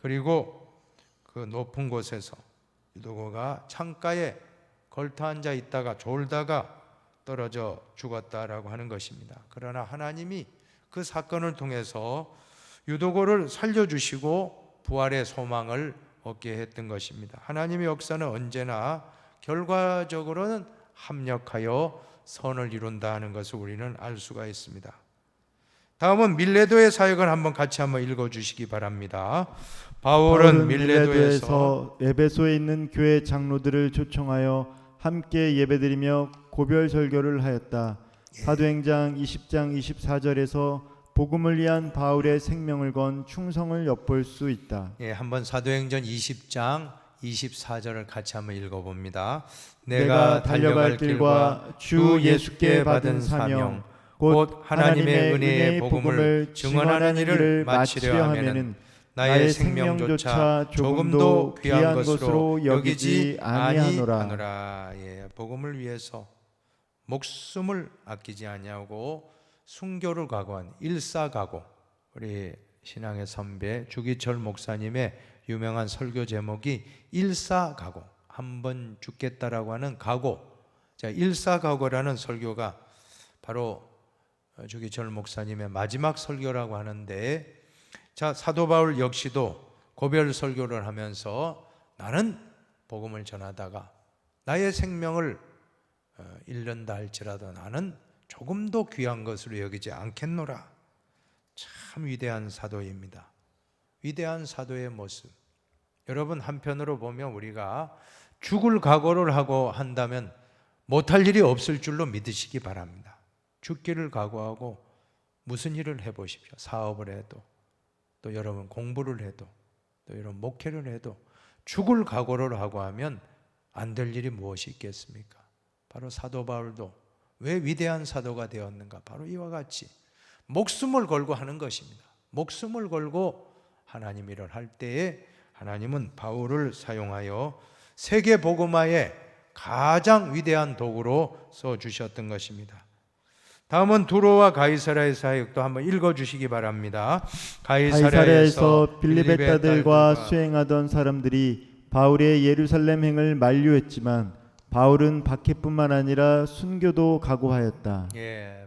그리고 그 높은 곳에서 유두고가 창가에 걸터 앉아 있다가 졸다가 떨어져 죽었다라고 하는 것입니다. 그러나 하나님이 그 사건을 통해서 유두고를 살려주시고 부활의 소망을 얻게 했던 것입니다. 하나님의 역사는 언제나 결과적으로는 합력하여 선을 이룬다는 것을 우리는 알 수가 있습니다. 다음은 밀레도의 사역을 같이 한번 읽어주시기 바랍니다. 바울은 밀레도에서 에베소에 있는 교회 장로들을 초청하여 함께 예배드리며 고별 설교를 하였다. 사도행전 20장 24절에서 복음을 위한 바울의 생명을 건 충성을 엿볼 수 있다. 한번 사도행전 20장 24절을 같이 한번 읽어봅니다. 내가 달려갈 길과 주 예수께 받은 사명 곧 하나님의 은혜의 복음을 증언하는 일을 마치려 하면은 나의 생명조차 조금도 귀한 것으로 여기지 아니하노라. 복음을 위해서 목숨을 아끼지 아니하고 순교를 각오한 일사각오. 우리 신앙의 선배 주기철 목사님의 유명한 설교 제목이 일사각오, 한번 죽겠다라고 하는 각오. 자, 일사각오라는 설교가 바로 주기철 목사님의 마지막 설교라고 하는데, 자, 사도 바울 역시도 고별 설교를 하면서 나는 복음을 전하다가 나의 생명을 잃는다 할지라도 나는 조금도 귀한 것으로 여기지 않겠노라. 참 위대한 사도입니다. 위대한 사도의 모습. 여러분, 한편으로 보면 우리가 죽을 각오를 하고 한다면 못할 일이 없을 줄로 믿으시기 바랍니다. 죽기를 각오하고 무슨 일을 해보십시오. 사업을 해도, 또 여러분 공부를 해도, 또 이런 목회를 해도 죽을 각오를 하고 하면 안 될 일이 무엇이 있겠습니까? 바로 사도 바울도 왜 위대한 사도가 되었는가? 바로 이와 같이 목숨을 걸고 하는 것입니다. 목숨을 걸고 하나님 일을 할 때에 하나님은 바울을 사용하여 세계 복음화의 가장 위대한 도구로 써주셨던 것입니다. 다음은 두로와 가이사랴의 사역도 한번 읽어주시기 바랍니다. 가이사랴에서 빌립의 딸들과 수행하던 사람들이 바울의 예루살렘 행을 만류했지만 바울은 박해뿐만 아니라 순교도 각오하였다.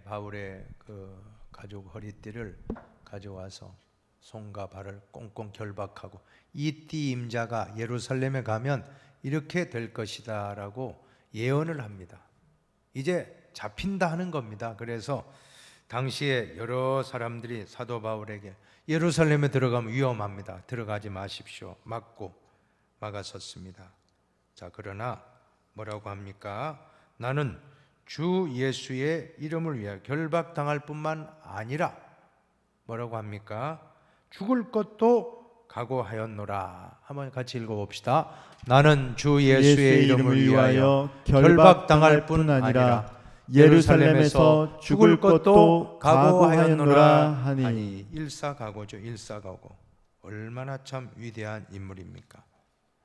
바울의 그 가죽 허리띠를 가져와서 손과 발을 꽁꽁 결박하고 이 띠 임자가 예루살렘에 가면 이렇게 될 것이다 라고 예언을 합니다. 이제 잡힌다 하는 겁니다. 그래서 당시에 여러 사람들이 사도 바울에게 예루살렘에 들어가면 위험합니다, 들어가지 마십시오, 막아섰습니다. 자, 그러나 뭐라고 합니까? 나는 주 예수의 이름을 위하여 결박당할 뿐만 아니라 뭐라고 합니까? 죽을 것도 각오하였노라. 한번 같이 읽어봅시다. 나는 주 예수의 이름을 위하여 결박당할 뿐 아니라 예루살렘에서 죽을 것도 각오하였노라 하니. 일사각오죠. 일사각오. 얼마나 참 위대한 인물입니까?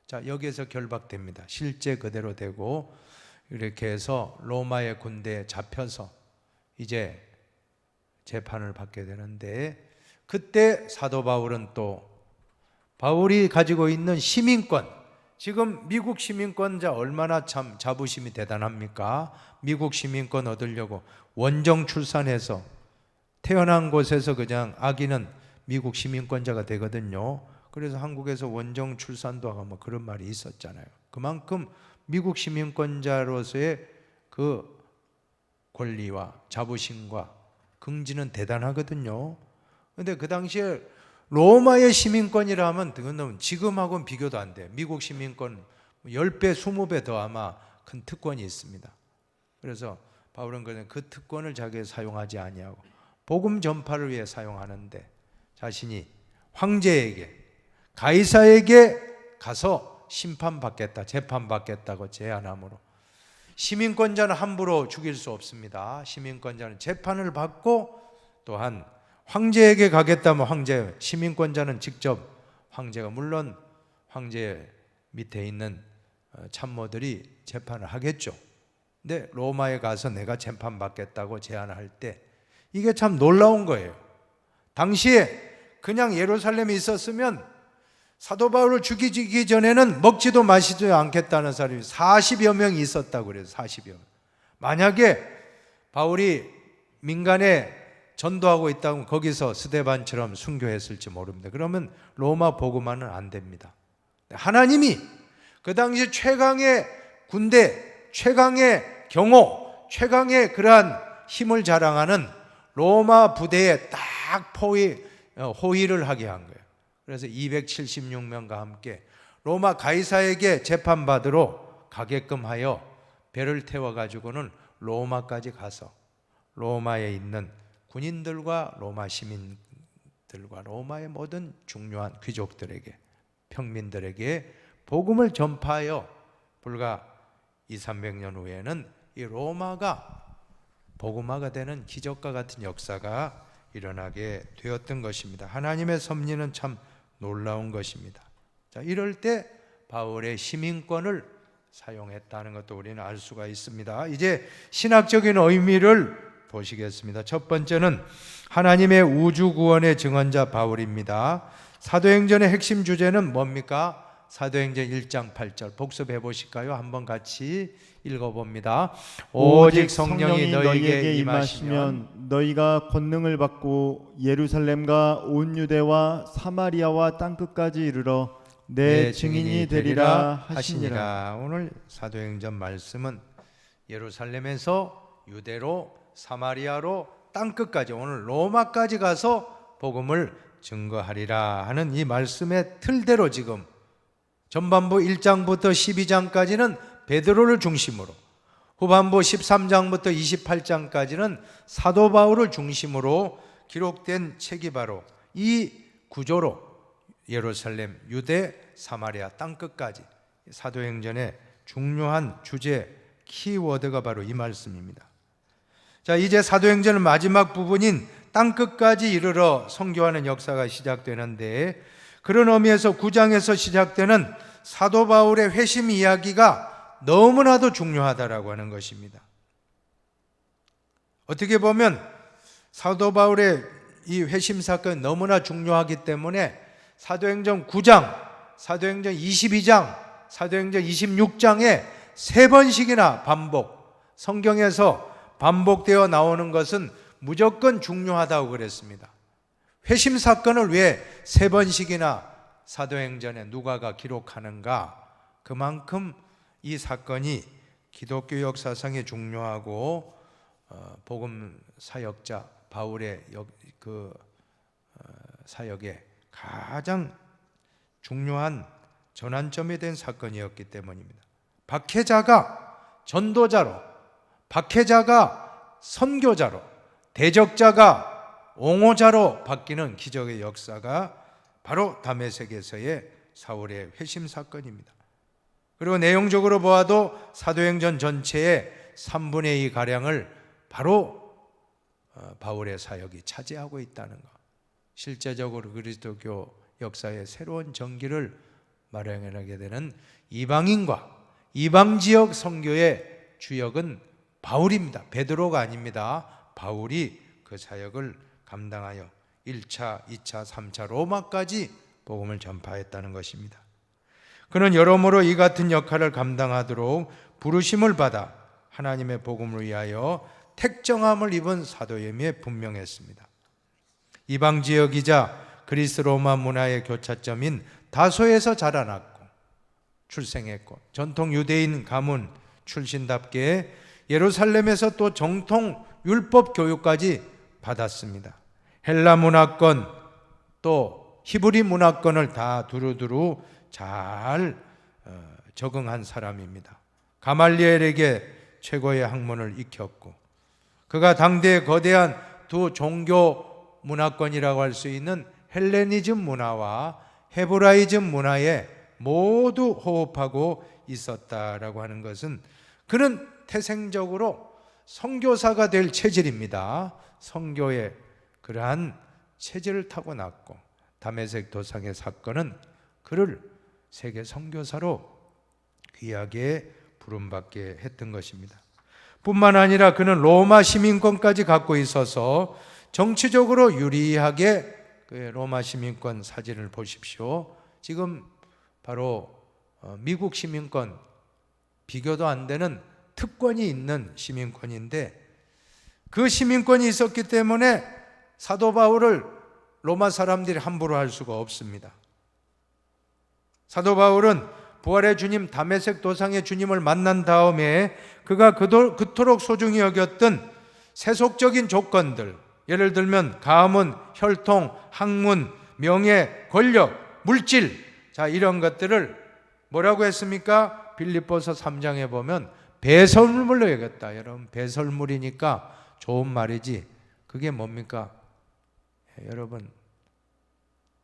자, 여기에서 결박됩니다. 실제 그대로 되고 이렇게 해서 로마의 군대에 잡혀서 이제 재판을 받게 되는데, 그때 사도 바울은 또 바울이 가지고 있는 시민권, 지금 미국 시민권자 얼마나 참 자부심이 대단합니까? 미국 시민권 얻으려고 원정 출산해서 태어난 곳에서 그냥 아기는 미국 시민권자가 되거든요. 그래서 한국에서 원정 출산도 하고 뭐 그런 말이 있었잖아요. 그만큼 미국 시민권자로서의 그 권리와 자부심과 긍지는 대단하거든요. 근데 그 당시에 로마의 시민권이라 하면 그건 지금하고는 비교도 안 돼. 미국 시민권 10배, 20배 더 아마 큰 특권이 있습니다. 그래서 바울은 그 특권을 자기에 사용하지 아니하고 복음 전파를 위해 사용하는데 자신이 황제에게 가이사에게 가서 심판받겠다, 재판받겠다고 제안함으로, 시민권자는 함부로 죽일 수 없습니다. 시민권자는 재판을 받고, 또한 황제에게 가겠다면 황제, 시민권자는 직접 황제가, 물론 황제 밑에 있는 참모들이 재판을 하겠죠. 근데 로마에 가서 내가 재판받겠다고 제안할 때 이게 참 놀라운 거예요. 당시에 그냥 예루살렘에 있었으면 사도 바울을 죽이기 전에는 먹지도 마시지도 않겠다는 사람이 40여 명이 있었다고 그래요. 40여 명. 만약에 바울이 민간에 전도하고 있다면 거기서 스데반처럼 순교했을지 모릅니다. 그러면 로마 복음화는 안 됩니다. 하나님이 그 당시 최강의 군대, 최강의 경호, 최강의 그러한 힘을 자랑하는 로마 부대에 딱 호위를 하게 한 거예요. 그래서 276명과 함께 로마 가이사에게 재판받으러 가게끔 하여 배를 태워가지고는 로마까지 가서 로마에 있는 군인들과 로마 시민들과 로마의 모든 중요한 귀족들에게, 평민들에게 복음을 전파하여 불과 200~300년 후에는 이 로마가 복음화가 되는 기적과 같은 역사가 일어나게 되었던 것입니다. 하나님의 섭리는 참 놀라운 것입니다. 자, 이럴 때 바울의 시민권을 사용했다는 것도 우리는 알 수가 있습니다. 이제 신학적인 의미를 보시겠습니다. 첫 번째는 하나님의 우주 구원의 증언자 바울입니다. 사도행전의 핵심 주제는 뭡니까? 사도행전 1장 8절 복습해 보실까요? 한번 같이 읽어봅니다. 오직 성령이 너희에게 임하시면 너희가 권능을 받고 예루살렘과 온 유대와 사마리아와 땅끝까지 이르러 내 증인이 되리라 하시니라. 오늘 사도행전 말씀은 예루살렘에서 유대로 사마리아로 땅끝까지, 오늘 로마까지 가서 복음을 증거하리라 하는 이 말씀의 틀대로 지금 전반부 1장부터 12장까지는 베드로를 중심으로, 후반부 13장부터 28장까지는 사도 바울을 중심으로 기록된 책이 바로 이 구조로 예루살렘, 유대, 사마리아 땅끝까지 사도행전의 중요한 주제, 키워드가 바로 이 말씀입니다. 자, 이제 사도행전의 마지막 부분인 땅끝까지 이르러 선교하는 역사가 시작되는데, 그런 의미에서 9장에서 시작되는 사도 바울의 회심 이야기가 너무나도 중요하다라고 하는 것입니다. 어떻게 보면 사도 바울의 이 회심 사건이 너무나 중요하기 때문에 사도행전 9장, 사도행전 22장, 사도행전 26장에 3번씩이나 반복, 성경에서 반복되어 나오는 것은 무조건 중요하다고 그랬습니다. 회심 사건을 왜 3번씩이나 사도행전에 누가가 기록하는가? 그만큼 이 사건이 기독교 역사상에 중요하고 복음 사역자 바울의 사역에 가장 중요한 전환점이 된 사건이었기 때문입니다. 박해자가 전도자로, 박해자가 선교자로, 대적자가 옹호자로 바뀌는 기적의 역사가 바로 다메섹에서의 사울의 회심 사건입니다. 그리고 내용적으로 보아도 사도행전 전체의 3분의 2 가량을 바로 바울의 사역이 차지하고 있다는 것, 실제적으로 그리스도교 역사의 새로운 전기를 마련하게 되는 이방인과 이방 지역 선교의 주역은 바울입니다. 베드로가 아닙니다. 바울이 그 사역을 감당하여 1차, 2차, 3차 로마까지 복음을 전파했다는 것입니다. 그는 여러모로 이 같은 역할을 감당하도록 부르심을 받아 하나님의 복음을 위하여 택정함을 입은 사도임에 분명했습니다. 이방 지역이자 그리스 로마 문화의 교차점인 다소에서 자라났고 출생했고 전통 유대인 가문 출신답게 예루살렘에서 또 정통 율법 교육까지 받았습니다. 헬라 문화권 또 히브리 문화권을 다 두루두루 잘 적응한 사람입니다. 가말리엘에게 최고의 학문을 익혔고 그가 당대의 거대한 두 종교 문화권이라고 할 수 있는 헬레니즘 문화와 헤브라이즘 문화에 모두 호흡하고 있었다라고 하는 것은 그는 태생적으로 선교사가 될 체질입니다. 선교의 그러한 체질을 타고났고 다메섹 도상의 사건은 그를 세계 선교사로 귀하게 부름받게 했던 것입니다. 뿐만 아니라 그는 로마 시민권까지 갖고 있어서 정치적으로 유리하게 로마 시민권 사진을 보십시오. 지금 바로 미국 시민권 비교도 안 되는 특권이 있는 시민권인데 그 시민권이 있었기 때문에 사도 바울을 로마 사람들이 함부로 할 수가 없습니다. 사도 바울은 부활의 주님 다메섹 도상의 주님을 만난 다음에 그가 그토록 소중히 여겼던 세속적인 조건들, 예를 들면 가문, 혈통, 학문, 명예, 권력, 물질, 자 이런 것들을 뭐라고 했습니까? 빌립보서 3장에 보면 배설물로 여겼다. 여러분 배설물이니까 좋은 말이지 그게 뭡니까? 여러분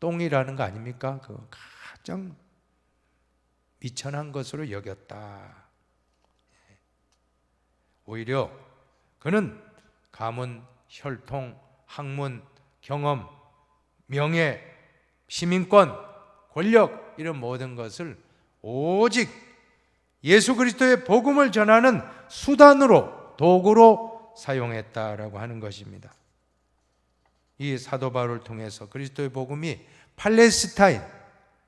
똥이라는 거 아닙니까? 그 가장 미천한 것으로 여겼다. 오히려 그는 가문, 혈통, 학문, 경험, 명예, 시민권, 권력 이런 모든 것을 오직 예수 그리스도의 복음을 전하는 수단으로 도구로 사용했다라고 하는 것입니다. 이 사도 바울을 통해서 그리스도의 복음이 팔레스타인,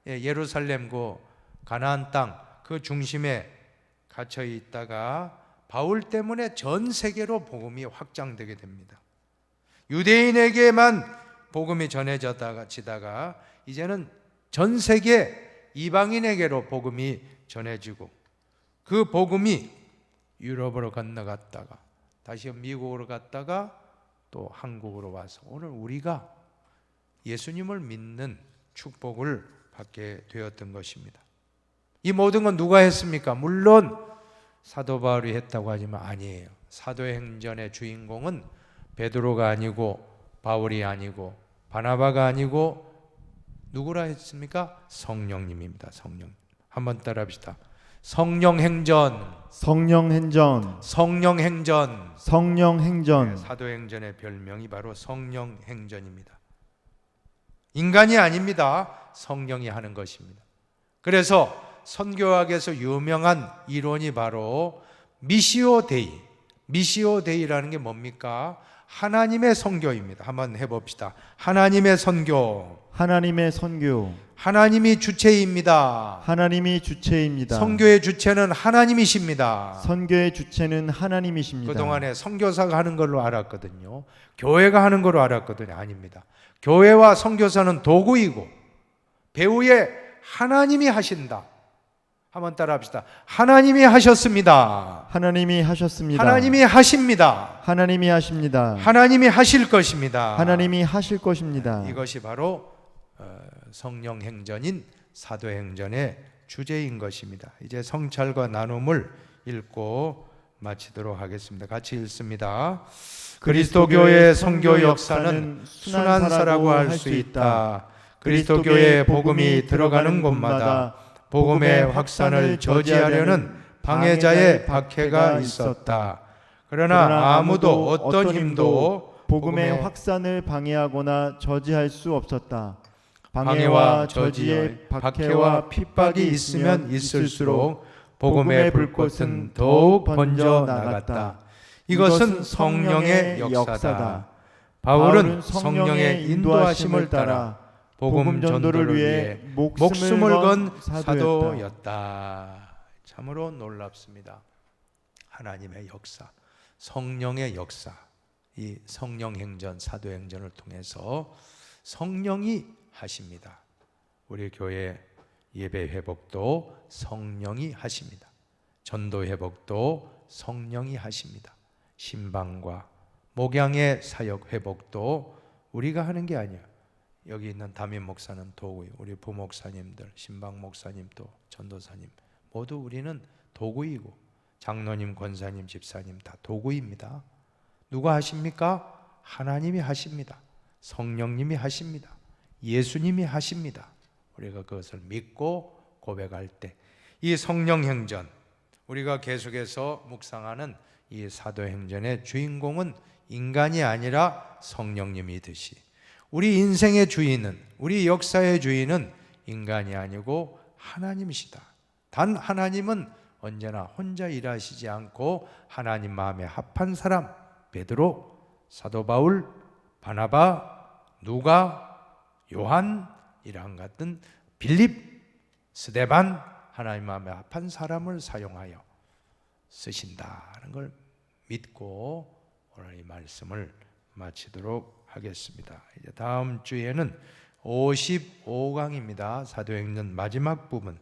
예루살렘 그 가나안 땅 그 중심에 갇혀 있다가 바울 때문에 전 세계로 복음이 확장되게 됩니다. 유대인에게만 복음이 전해지다가 이제는 전 세계 이방인에게로 복음이 전해지고 그 복음이 유럽으로 건너갔다가 다시 미국으로 갔다가 또 한국으로 와서 오늘 우리가 예수님을 믿는 축복을 받게 되었던 것입니다. 이 모든 건 누가 했습니까? 물론 사도 바울이 했다고 하지만 아니에요. 사도행전의 주인공은 베드로가 아니고 바울이 아니고 바나바가 아니고 누구라 했습니까? 성령님입니다. 성령. 한번 따라합시다. 성령행전. 성령행전. 성령행전. 성령행전. 네, 사도행전의 별명이 바로 성령행전입니다. 인간이 아닙니다. 성령이 하는 것입니다. 그래서 선교학에서 유명한 이론이 바로 미시오 데이. 미시오 데이라는 게 뭡니까? 하나님의 선교입니다. 한번 해봅시다. 하나님의 선교. 하나님의 선교. 하나님이 주체입니다. 하나님이 주체입니다. 선교의 주체는 하나님이십니다. 선교의 주체는 하나님이십니다. 그동안에 선교사가 하는 걸로 알았거든요. 교회가 하는 걸로 알았거든요. 아닙니다. 교회와 선교사는 도구이고 배후에 하나님이 하신다. 한번 따라합시다. 하나님이 하셨습니다. 하나님이 하셨습니다. 하나님이 하십니다. 하나님이 하십니다. 하나님이 하실 것입니다. 하나님이 하실 것입니다. 이것이 바로 성령행전인 사도행전의 주제인 것입니다. 이제 성찰과 나눔을 읽고 마치도록 하겠습니다. 같이 읽습니다. 그리스도교의 선교 역사는 순환사라고 할 수 있다. 그리스도교의 복음이 들어가는 곳마다 복음의 확산을 저지하려는 방해자의 박해가 있었다. 그러나 아무도 어떤 힘도 복음의 확산을 방해하거나 저지할 수 없었다. 방해와 저지의 박해와 핍박이 있으면 있을수록 복음의 불꽃은 더욱 번져 나갔다. 이것은 성령의 역사다. 바울은 성령의 인도하심을 따라 복음 전도를 위해 목숨을 건 사도였다. 참으로 놀랍습니다. 하나님의 역사, 성령의 역사, 이 성령행전, 사도행전을 통해서 성령이 하십니다. 우리 교회 예배 회복도 성령이 하십니다. 전도 회복도 성령이 하십니다. 신방과 목양의 사역 회복도 우리가 하는 게 아니에요. 여기 있는 담임 목사는 도구이, 우리 부목사님들, 신방 목사님도 전도사님 모두 우리는 도구이고, 장로님, 권사님, 집사님 다 도구입니다. 누가 하십니까? 하나님이 하십니다. 성령님이 하십니다. 예수님이 하십니다. 우리가 그것을 믿고 고백할 때 이 성령행전, 우리가 계속해서 묵상하는 이 사도행전의 주인공은 인간이 아니라 성령님이듯이 우리 인생의 주인은, 우리 역사의 주인은 인간이 아니고 하나님이시다. 단 하나님은 언제나 혼자 일하시지 않고 하나님 마음에 합한 사람, 베드로, 사도 바울, 바나바, 누가, 요한, 이랑 같은 빌립, 스데반, 하나님 마음에 합한 사람을 사용하여 쓰신다는 걸 믿고 오늘 이 말씀을 마치도록 하겠습니다. 이제 다음 주에는 55강입니다. 사도행전 마지막 부분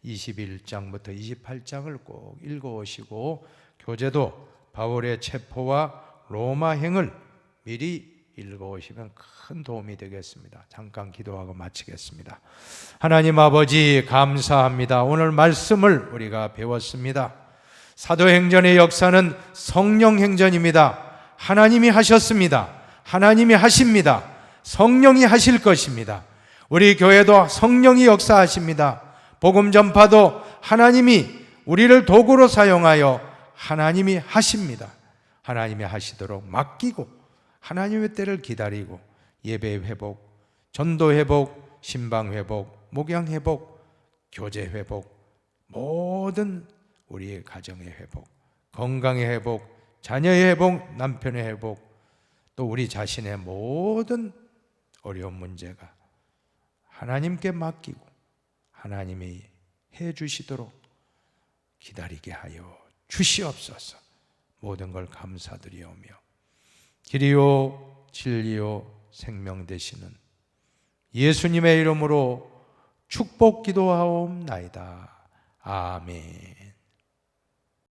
21장부터 28장을 꼭 읽어오시고 교재도 바울의 체포와 로마행을 미리 읽어오시면 큰 도움이 되겠습니다. 잠깐 기도하고 마치겠습니다. 하나님 아버지 감사합니다. 오늘 말씀을 우리가 배웠습니다. 사도행전의 역사는 성령행전입니다. 하나님이 하셨습니다. 하나님이 하십니다. 성령이 하실 것입니다. 우리 교회도 성령이 역사하십니다. 복음 전파도 하나님이 우리를 도구로 사용하여 하나님이 하십니다. 하나님이 하시도록 맡기고 하나님의 때를 기다리고 예배 회복, 전도 회복, 신방 회복, 목양 회복, 교제 회복, 모든 우리의 가정의 회복, 건강의 회복, 자녀의 회복, 남편의 회복, 또 우리 자신의 모든 어려운 문제가 하나님께 맡기고 하나님이 해 주시도록 기다리게 하여 주시옵소서. 모든 걸 감사드리오며 길이요 진리요 생명 되시는 예수님의 이름으로 축복 기도하옵나이다. 아멘.